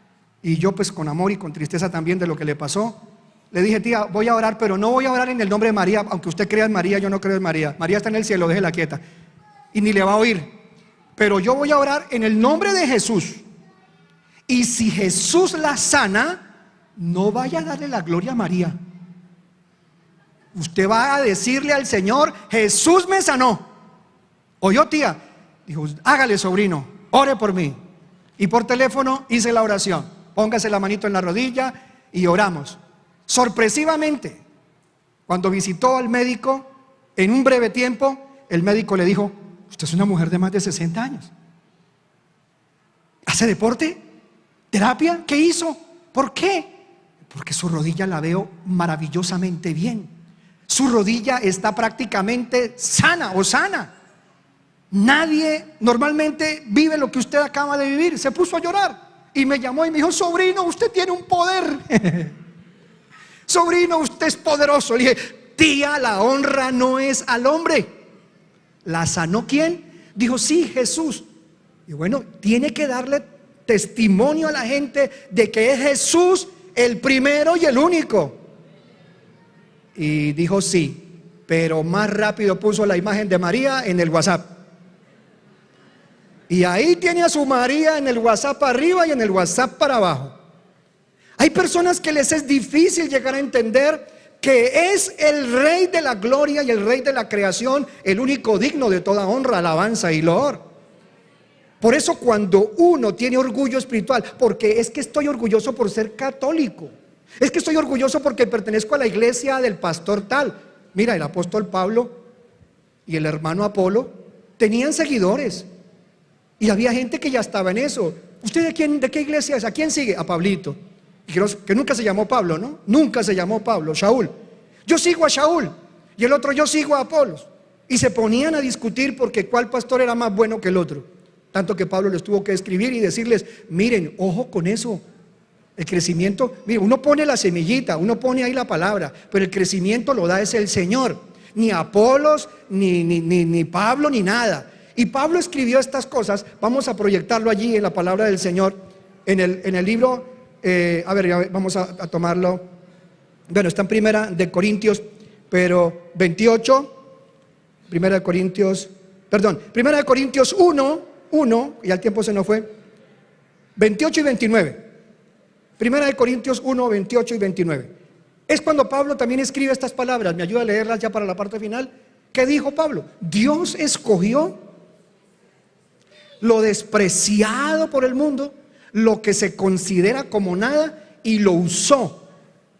y yo pues con amor y con tristeza también de lo que le pasó, le dije, tía, voy a orar, pero no voy a orar en el nombre de María, aunque usted crea en María, yo no creo en María. María está en el cielo, déjela quieta, y ni le va a oír. Pero yo voy a orar en el nombre de Jesús. Y si Jesús la sana, no vaya a darle la gloria a María. Usted va a decirle al Señor, Jesús me sanó. ¿Oyó, tía? Dijo, hágale, sobrino, ore por mí. Y por teléfono hice la oración. Póngase la manito en la rodilla y oramos. Sorpresivamente, cuando visitó al médico, en un breve tiempo, el médico le dijo: usted es una mujer de más de 60 años. ¿Hace deporte? ¿Terapia? ¿Qué hizo? ¿Por qué? Porque su rodilla la veo maravillosamente bien. Su rodilla está prácticamente sana o sana. Nadie normalmente vive lo que usted acaba de vivir. Se puso a llorar y me llamó y me dijo: sobrino, usted tiene un poder. Sobrino, usted es poderoso. Le dije: tía, la honra no es al hombre. ¿La sanó quién? Dijo: sí, Jesús. Y bueno, tiene que darle testimonio a la gente de que es Jesús el primero y el único. Y dijo: sí, pero más rápido puso la imagen de María en el WhatsApp. Y ahí tiene a su María en el WhatsApp arriba y en el WhatsApp para abajo. Hay personas que les es difícil llegar a entender que es el Rey de la gloria y el Rey de la creación, el único digno de toda honra, alabanza y loor. Por eso cuando uno tiene orgullo espiritual, porque es que estoy orgulloso por ser católico, es que estoy orgulloso porque pertenezco a la iglesia del pastor tal. Mira, el apóstol Pablo y el hermano Apolo tenían seguidores y había gente que ya estaba en eso. ¿Usted de qué iglesia es? ¿A quién sigue? A Pablito. Y que nunca se llamó Pablo, ¿no? Nunca se llamó Pablo, Shaul. Yo sigo a Shaul y el otro: yo sigo a Apolos. Y se ponían a discutir porque cuál pastor era más bueno que el otro. Tanto que Pablo les tuvo que escribir y decirles: miren, ojo con eso. El crecimiento, miren, uno pone la semillita, uno pone ahí la palabra, pero el crecimiento lo da es el Señor. Ni Apolos, ni Pablo, ni nada. Y Pablo escribió estas cosas. Vamos a proyectarlo allí en la palabra del Señor, en el libro. A ver, ya vamos a tomarlo. Bueno, está en Primera de Corintios, pero 28, Primera de Corintios 1, ya el tiempo se nos fue, 28 y 29. Primera de Corintios 1, 28 y 29. Es cuando Pablo también escribe estas palabras. Me ayuda a leerlas ya para la parte final. ¿Qué dijo Pablo? Dios escogió lo despreciado por el mundo, lo que se considera como nada, y lo usó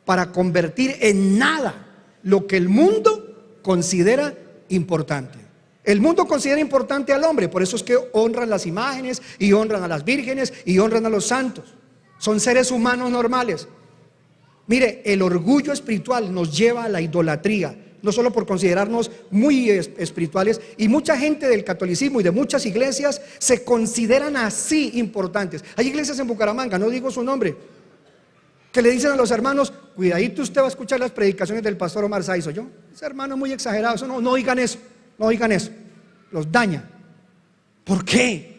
para convertir en nada lo que el mundo considera importante. El mundo considera importante al hombre, por eso es que honran las imágenes y honran a las vírgenes y honran a los santos. Son seres humanos normales. Mire, el orgullo espiritual nos lleva a la idolatría, no solo por considerarnos muy espirituales, y mucha gente del catolicismo y de muchas iglesias se consideran así importantes. Hay iglesias en Bucaramanga, no digo su nombre, que le dicen a los hermanos: cuidadito, usted va a escuchar las predicaciones del pastor Omar Saizo. Yo, ese hermano es muy exagerado, eso no oigan eso, no oigan eso, los daña. ¿Por qué?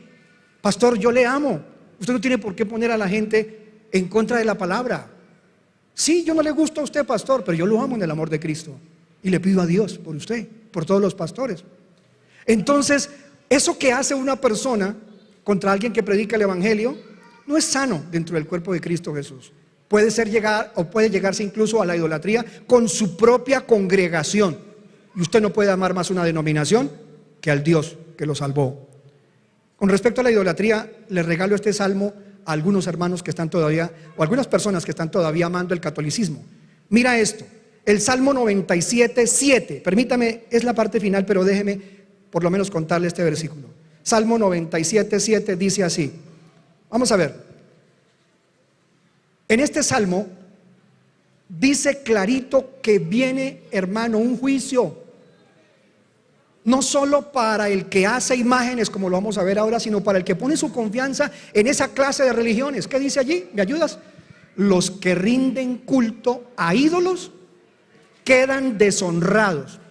Pastor, yo le amo. Usted no tiene por qué poner a la gente en contra de la palabra. Sí, yo no le gusto a usted, pastor, pero yo lo amo en el amor de Cristo. Y le pido a Dios por usted, por todos los pastores. Entonces, eso que hace una persona contra alguien que predica el evangelio no es sano dentro del cuerpo de Cristo Jesús. Puede llegarse incluso a la idolatría con su propia congregación. Y usted no puede amar más una denominación que al Dios que lo salvó. Con respecto a la idolatría, les regalo este salmo a algunos hermanos que están todavía, o algunas personas que están todavía amando el catolicismo. Mira esto. El Salmo 97:7, permítame, es la parte final, pero déjeme por lo menos contarle este versículo. Salmo 97:7 dice así. Vamos a ver. En este salmo dice clarito que viene, hermano, un juicio. No solo para el que hace imágenes, como lo vamos a ver ahora, sino para el que pone su confianza en esa clase de religiones. ¿Qué dice allí? ¿Me ayudas? Los que rinden culto a ídolos quedan deshonrados.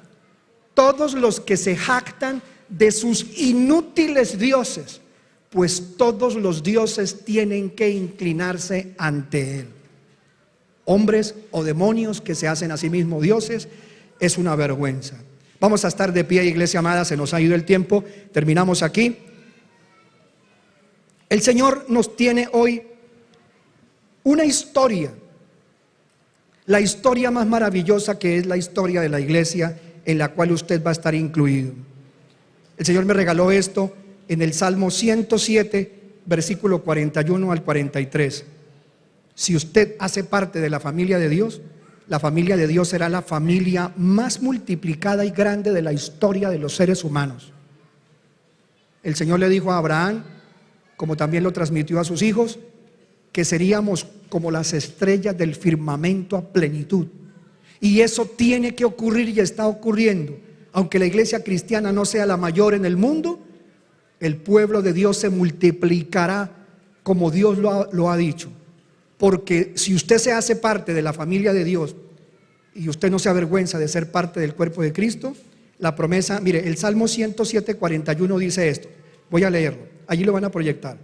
Todos los que se jactan de sus inútiles dioses, pues todos los dioses tienen que inclinarse ante él. Hombres o demonios que se hacen a sí mismos dioses, es una vergüenza. Vamos a estar de pie, iglesia amada, se nos ha ido el tiempo, terminamos aquí. El Señor nos tiene hoy una historia, la historia más maravillosa, que es la historia de la iglesia, en la cual usted va a estar incluido. El Señor me regaló esto en el Salmo 107, versículo 41 al 43. Si usted hace parte de la familia de Dios, la familia de Dios será la familia más multiplicada y grande de la historia de los seres humanos. El Señor le dijo a Abraham, como también lo transmitió a sus hijos, que seríamos como las estrellas del firmamento a plenitud. Y eso tiene que ocurrir y está ocurriendo. Aunque la iglesia cristiana no sea la mayor en el mundo, el pueblo de Dios se multiplicará como Dios lo ha dicho. Porque si usted se hace parte de la familia de Dios y usted no se avergüenza de ser parte del cuerpo de Cristo, la promesa, mire, el Salmo 107:41 dice esto. Voy a leerlo, allí lo van a proyectar.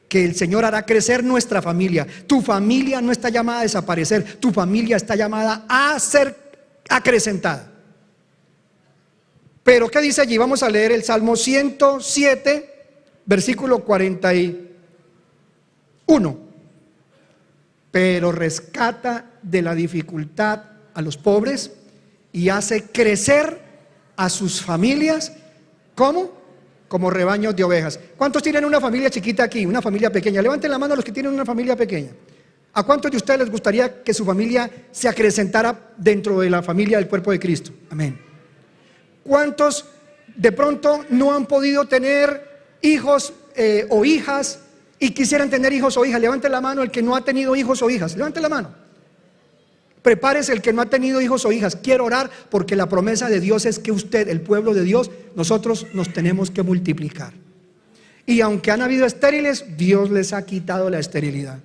Que el Señor hará crecer nuestra familia. Tu familia no está llamada a desaparecer, tu familia está llamada a ser acrecentada. Pero ¿qué dice allí? Vamos a leer el Salmo 107, versículo 41. Pero rescata de la dificultad a los pobres y hace crecer a sus familias. ¿Cómo? Como rebaños de ovejas. ¿Cuántos tienen una familia chiquita aquí? Una familia pequeña. Levanten la mano los que tienen una familia pequeña. ¿A cuántos de ustedes les gustaría que su familia se acrecentara dentro de la familia del cuerpo de Cristo? Amén. ¿Cuántos de pronto no han podido tener hijos o hijas y quisieran tener hijos o hijas? Levanten la mano el que no ha tenido hijos o hijas. Levanten la mano. Prepárese el que no ha tenido hijos o hijas. Quiero orar porque la promesa de Dios es que usted, el pueblo de Dios, nosotros nos tenemos que multiplicar. Y aunque han habido estériles, Dios les ha quitado la esterilidad.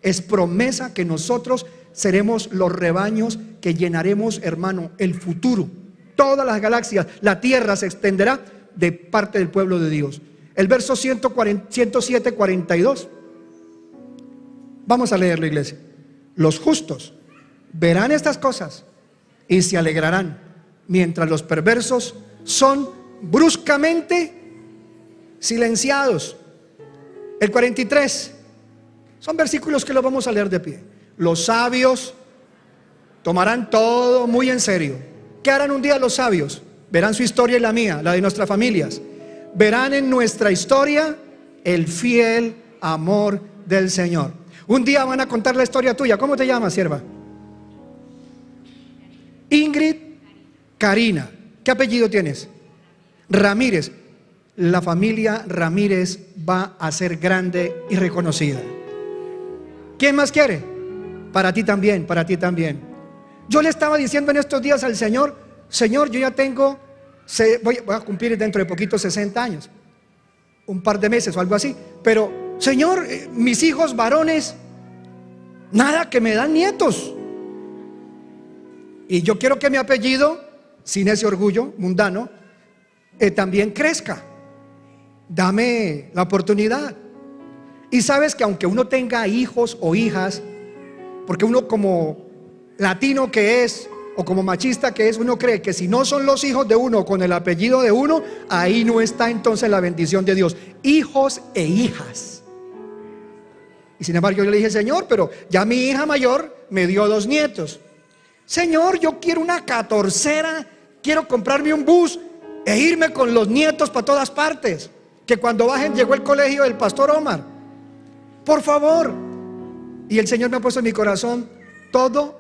Es promesa que nosotros seremos los rebaños que llenaremos, hermano, el futuro. Todas las galaxias, la tierra se extenderá de parte del pueblo de Dios. El verso 107:42. Vamos a leerlo, iglesia. Los justos verán estas cosas y se alegrarán, mientras los perversos son bruscamente silenciados. El 43, son versículos que los vamos a leer de pie. Los sabios tomarán todo muy en serio. ¿Qué harán un día los sabios? Verán su historia y la mía, la de nuestras familias. Verán en nuestra historia el fiel amor del Señor. Un día van a contar la historia tuya. ¿Cómo te llamas, sierva? Ingrid Karina. ¿Qué apellido tienes? Ramírez. La familia Ramírez va a ser grande y reconocida. ¿Quién más quiere? Para ti también, para ti también. Yo le estaba diciendo en estos días al Señor, Señor, yo ya tengo, voy a cumplir dentro de poquito 60 años, un par de meses o algo así, pero Señor, mis hijos varones, nada, que me dan nietos. Y yo quiero que mi apellido, sin ese orgullo mundano, también crezca. Dame la oportunidad. Y sabes que aunque uno tenga hijos o hijas, porque uno como latino que es, o como machista que es, uno cree que si no son los hijos de uno con el apellido de uno, ahí no está entonces la bendición de Dios. Hijos e hijas. Y sin embargo yo le dije, Señor, pero ya mi hija mayor me dio 2 nietos. Señor, yo quiero una 14, quiero comprarme un bus e irme con los nietos para todas partes. Que cuando bajen llegó el colegio del pastor Omar. Por favor. Y el Señor me ha puesto en mi corazón, todo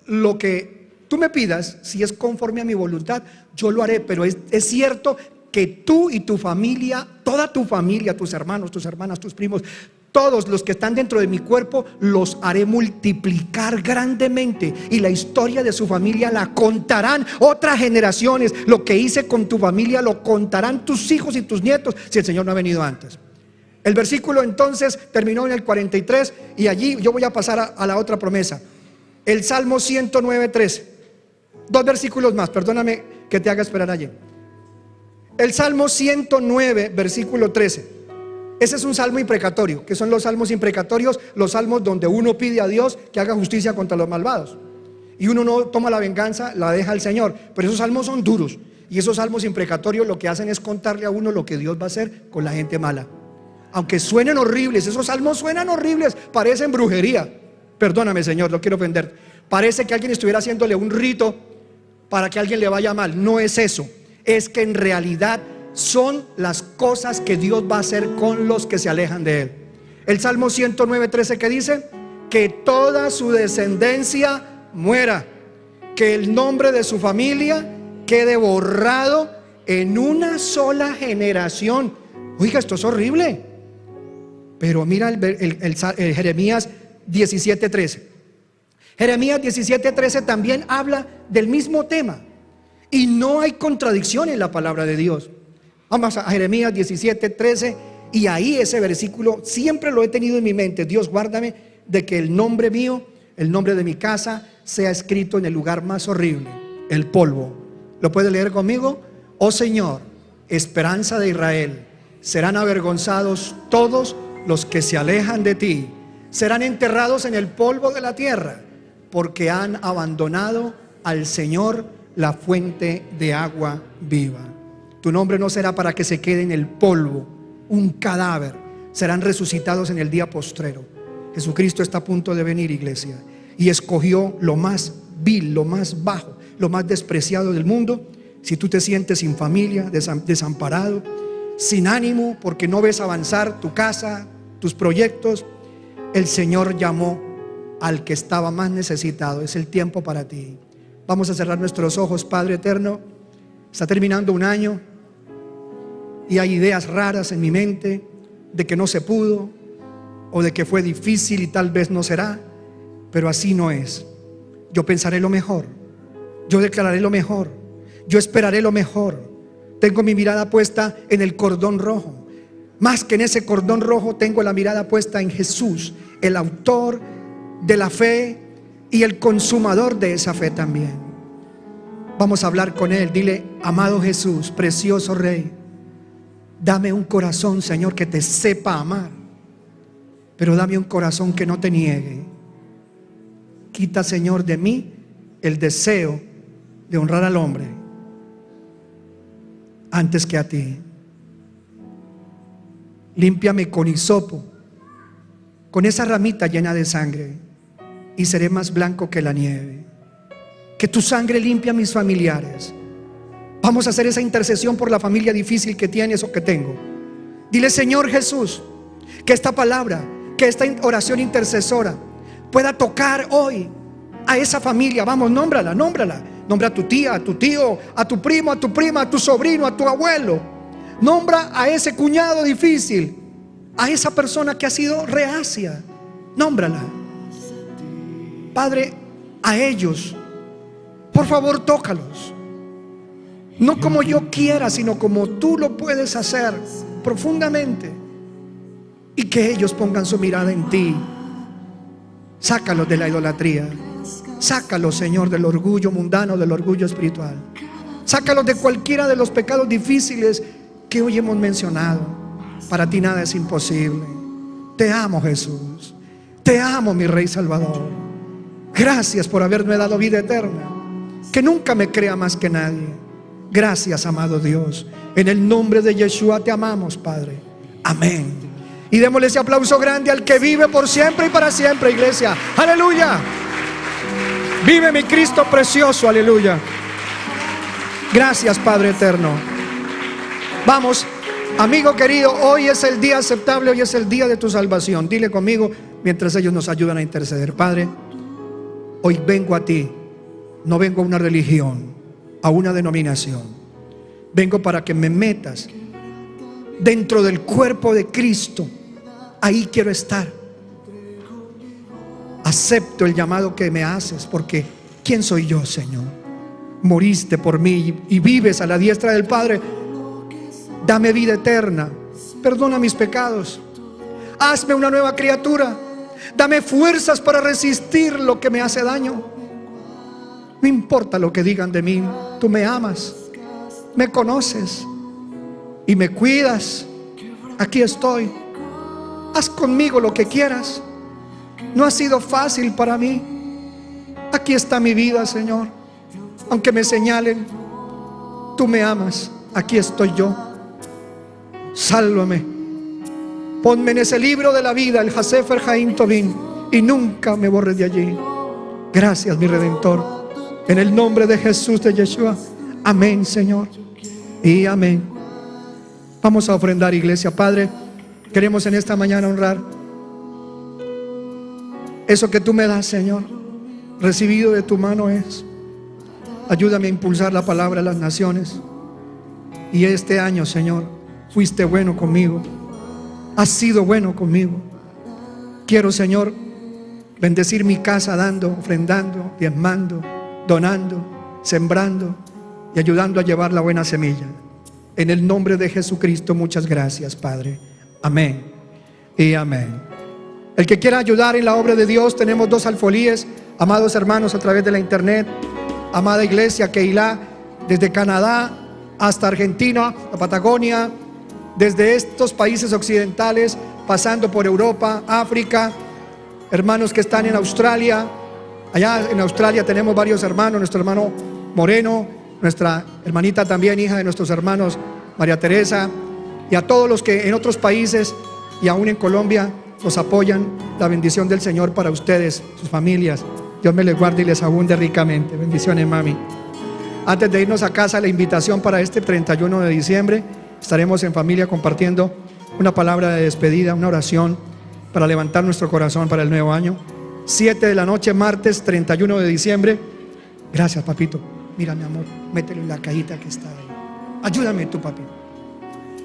lo que tú me pidas, si es conforme a mi voluntad, yo lo haré. Pero es cierto que tú y tu familia, toda tu familia, tus hermanos, tus hermanas, tus primos, todos los que están dentro de mi cuerpo, los haré multiplicar grandemente. Y la historia de su familia la contarán otras generaciones. Lo que hice con tu familia lo contarán tus hijos y tus nietos, si el Señor no ha venido antes. El versículo entonces terminó en el 43. Y allí yo voy a pasar a la otra promesa. El Salmo 109:13. 2 versículos más, perdóname que te haga esperar allí. El Salmo 109, versículo 13. Ese es un salmo imprecatorio. ¿Qué son los salmos imprecatorios? Los salmos donde uno pide a Dios que haga justicia contra los malvados. Y uno no toma la venganza, la deja al Señor. Pero esos salmos son duros. Y esos salmos imprecatorios lo que hacen es contarle a uno lo que Dios va a hacer con la gente mala. Aunque suenen horribles, esos salmos suenan horribles, parecen brujería. Perdóname, Señor, no quiero ofender. Parece que alguien estuviera haciéndole un rito para que a alguien le vaya mal. No es eso. Es que en realidad son las cosas que Dios va a hacer con los que se alejan de Él. El Salmo 109:13 que dice que toda su descendencia muera, que el nombre de su familia quede borrado en una sola generación. Oiga, esto es horrible. Pero mira el Jeremías 17:13. Jeremías 17:13 también habla del mismo tema. Y no hay contradicción en la palabra de Dios. Vamos a Jeremías 17:13. Y ahí ese versículo siempre lo he tenido en mi mente. Dios, guárdame de que el nombre mío, el nombre de mi casa, sea escrito en el lugar más horrible, el polvo. ¿Lo puede leer conmigo? Oh Señor, esperanza de Israel, serán avergonzados todos los que se alejan de ti. Serán enterrados en el polvo de la tierra, porque han abandonado al Señor, la fuente de agua viva. Tu nombre no será para que se quede en el polvo, un cadáver. Serán resucitados en el día postrero. Jesucristo está a punto de venir, iglesia, y escogió lo más vil, lo más bajo, lo más despreciado del mundo. Si tú te sientes sin familia, desamparado, sin ánimo porque no ves avanzar tu casa, tus proyectos, el Señor llamó al que estaba más necesitado. Es el tiempo para ti. Vamos a cerrar nuestros ojos. Padre eterno, está terminando un año y hay ideas raras en mi mente de que no se pudo, o de que fue difícil y tal vez no será. Pero así no es. Yo pensaré lo mejor, yo declararé lo mejor, yo esperaré lo mejor. Tengo mi mirada puesta en el cordón rojo. Más que en ese cordón rojo, tengo la mirada puesta en Jesús, el autor de la fe y el consumador de esa fe también. Vamos a hablar con Él. Dile: amado Jesús, precioso Rey, dame un corazón, Señor, que te sepa amar, pero dame un corazón que no te niegue. Quita, Señor, de mí el deseo de honrar al hombre antes que a ti. Límpiame con hisopo, con esa ramita llena de sangre, y seré más blanco que la nieve. Que tu sangre limpie a mis familiares. Vamos a hacer esa intercesión por la familia difícil que tienes o que tengo. Dile: Señor Jesús, que esta palabra, que esta oración intercesora pueda tocar hoy a esa familia. Vamos, nómbrala, nómbrala. Nombra a tu tía, a tu tío, a tu primo, a tu prima, a tu sobrino, a tu abuelo. Nombra a ese cuñado difícil, a esa persona que ha sido reacia. Nómbrala. Padre, a ellos, por favor, tócalos. No como yo quiera, sino como tú lo puedes hacer profundamente. Y que ellos pongan su mirada en ti. Sácalos de la idolatría. Sácalos, Señor, del orgullo mundano, del orgullo espiritual. Sácalos de cualquiera de los pecados difíciles que hoy hemos mencionado. Para ti nada es imposible. Te amo, Jesús. Te amo, mi Rey Salvador. Gracias por haberme dado vida eterna. Que nunca me crea más que nadie. Gracias, amado Dios. En el nombre de Yeshua te amamos, Padre. Amén. Y démosle ese aplauso grande al que vive por siempre y para siempre, iglesia. Aleluya. Vive mi Cristo precioso, aleluya. Gracias, Padre eterno. Vamos, amigo querido, hoy es el día aceptable, hoy es el día de tu salvación. Dile conmigo mientras ellos nos ayudan a interceder: Padre, hoy vengo a ti. No vengo a una religión, a una denominación. Vengo para que me metas dentro del cuerpo de Cristo. Ahí quiero estar. Acepto el llamado que me haces, porque ¿quién soy yo, Señor? Moriste por mí y vives a la diestra del Padre. Dame vida eterna. Perdona mis pecados. Hazme una nueva criatura. Dame fuerzas para resistir lo que me hace daño. No importa lo que digan de mí, tú me amas, me conoces y me cuidas. Aquí estoy. Haz conmigo lo que quieras. No ha sido fácil para mí. Aquí está mi vida, Señor. Aunque me señalen, tú me amas. Aquí estoy yo. Sálvame. Ponme en ese libro de la vida, el Hasefer Haim Tovim, y nunca me borres de allí. Gracias, mi Redentor. En el nombre de Jesús de Yeshua. Amén, Señor. Y amén. Vamos a ofrendar, iglesia. Padre, queremos en esta mañana honrar eso que tú me das, Señor. recibido de tu mano es. Ayúdame a impulsar la palabra a las naciones. Y este año, Señor, fuiste bueno conmigo. Has sido bueno conmigo. Quiero, Señor, bendecir mi casa dando, ofrendando, diezmando, donando, sembrando y ayudando a llevar la buena semilla. En el nombre de Jesucristo, muchas gracias, Padre. Amén y amén. El que quiera ayudar en la obra de Dios, tenemos 2 alfolíes, amados hermanos, a través de la internet. Amada iglesia Keilah, desde Canadá hasta Argentina, la Patagonia, desde estos países occidentales, pasando por Europa, África, hermanos que están en Australia. Allá en Australia tenemos varios hermanos, nuestro hermano Moreno, nuestra hermanita también, hija de nuestros hermanos María Teresa, y a todos los que en otros países y aún en Colombia nos apoyan. La bendición del Señor para ustedes, sus familias. Dios me les guarde y les abunde ricamente. Bendiciones, mami. Antes de irnos a casa, la invitación para este 31 de diciembre. Estaremos en familia compartiendo una palabra de despedida, una oración para levantar nuestro corazón para el nuevo año. 7 de la noche, martes 31 de diciembre. Gracias, papito. Mira, mi amor, mételo en la cajita que está ahí. Ayúdame tú, papito.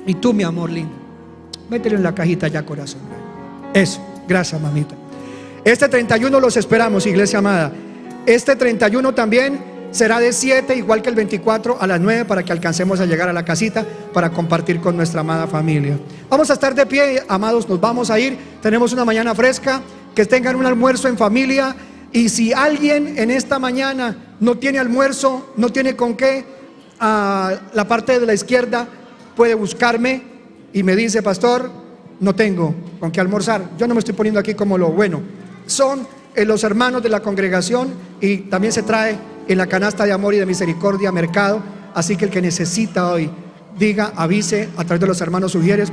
Y tú, mi amor lindo, mételo en la cajita ya, corazón. Eso, gracias, mamita. Este 31 los esperamos, iglesia amada. Este 31 también será de 7, igual que el 24, a las 9, para que alcancemos a llegar a la casita para compartir con nuestra amada familia. Vamos a estar de pie, amados, nos vamos a ir. Tenemos una mañana fresca, que tengan un almuerzo en familia. Y si alguien en esta mañana no tiene almuerzo, no tiene con qué, a la parte de la izquierda puede buscarme y me dice: pastor, no tengo con qué almorzar. Yo no me estoy poniendo aquí como lo bueno. Son los hermanos de la congregación, y también se trae en la canasta de amor y de misericordia mercado. Así que el que necesita hoy, diga, avise a través de los hermanos Ujieres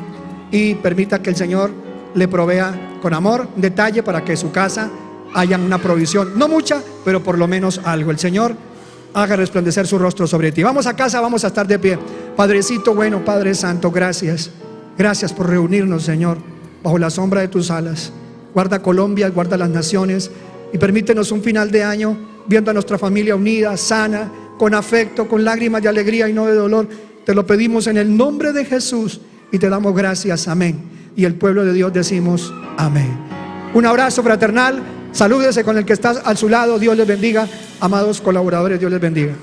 y permita que el Señor le provea con amor un detalle para que en su casa haya una provisión, no mucha, pero por lo menos algo. El Señor haga resplandecer su rostro sobre ti. Vamos a casa, vamos a estar de pie. Padrecito bueno, Padre Santo, gracias. Gracias por reunirnos, Señor, bajo la sombra de tus alas. Guarda Colombia, guarda las naciones, y permítenos un final de año viendo a nuestra familia unida, sana, con afecto, con lágrimas de alegría y no de dolor. Te lo pedimos en el nombre de Jesús y te damos gracias. Amén. Y el pueblo de Dios decimos amén. Un abrazo fraternal. Salúdese con el que está a su lado. Dios les bendiga. Amados colaboradores, Dios les bendiga.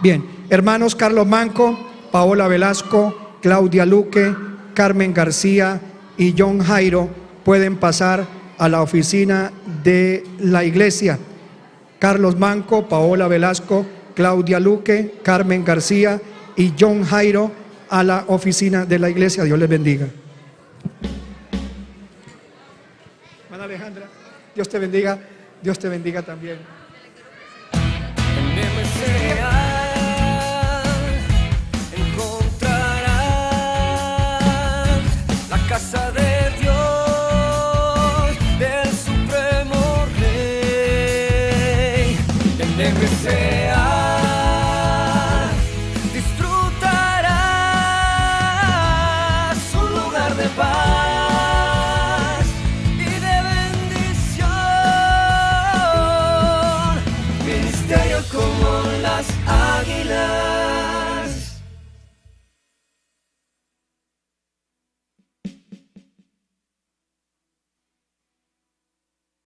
Bien, hermanos Carlos Manco, Paola Velasco, Claudia Luque, Carmen García y John Jairo pueden pasar a la oficina de la iglesia. Carlos Manco, Paola Velasco, Claudia Luque, Carmen García y John Jairo a la oficina de la iglesia. Dios les bendiga. Hermana Alejandra, Dios te bendiga también.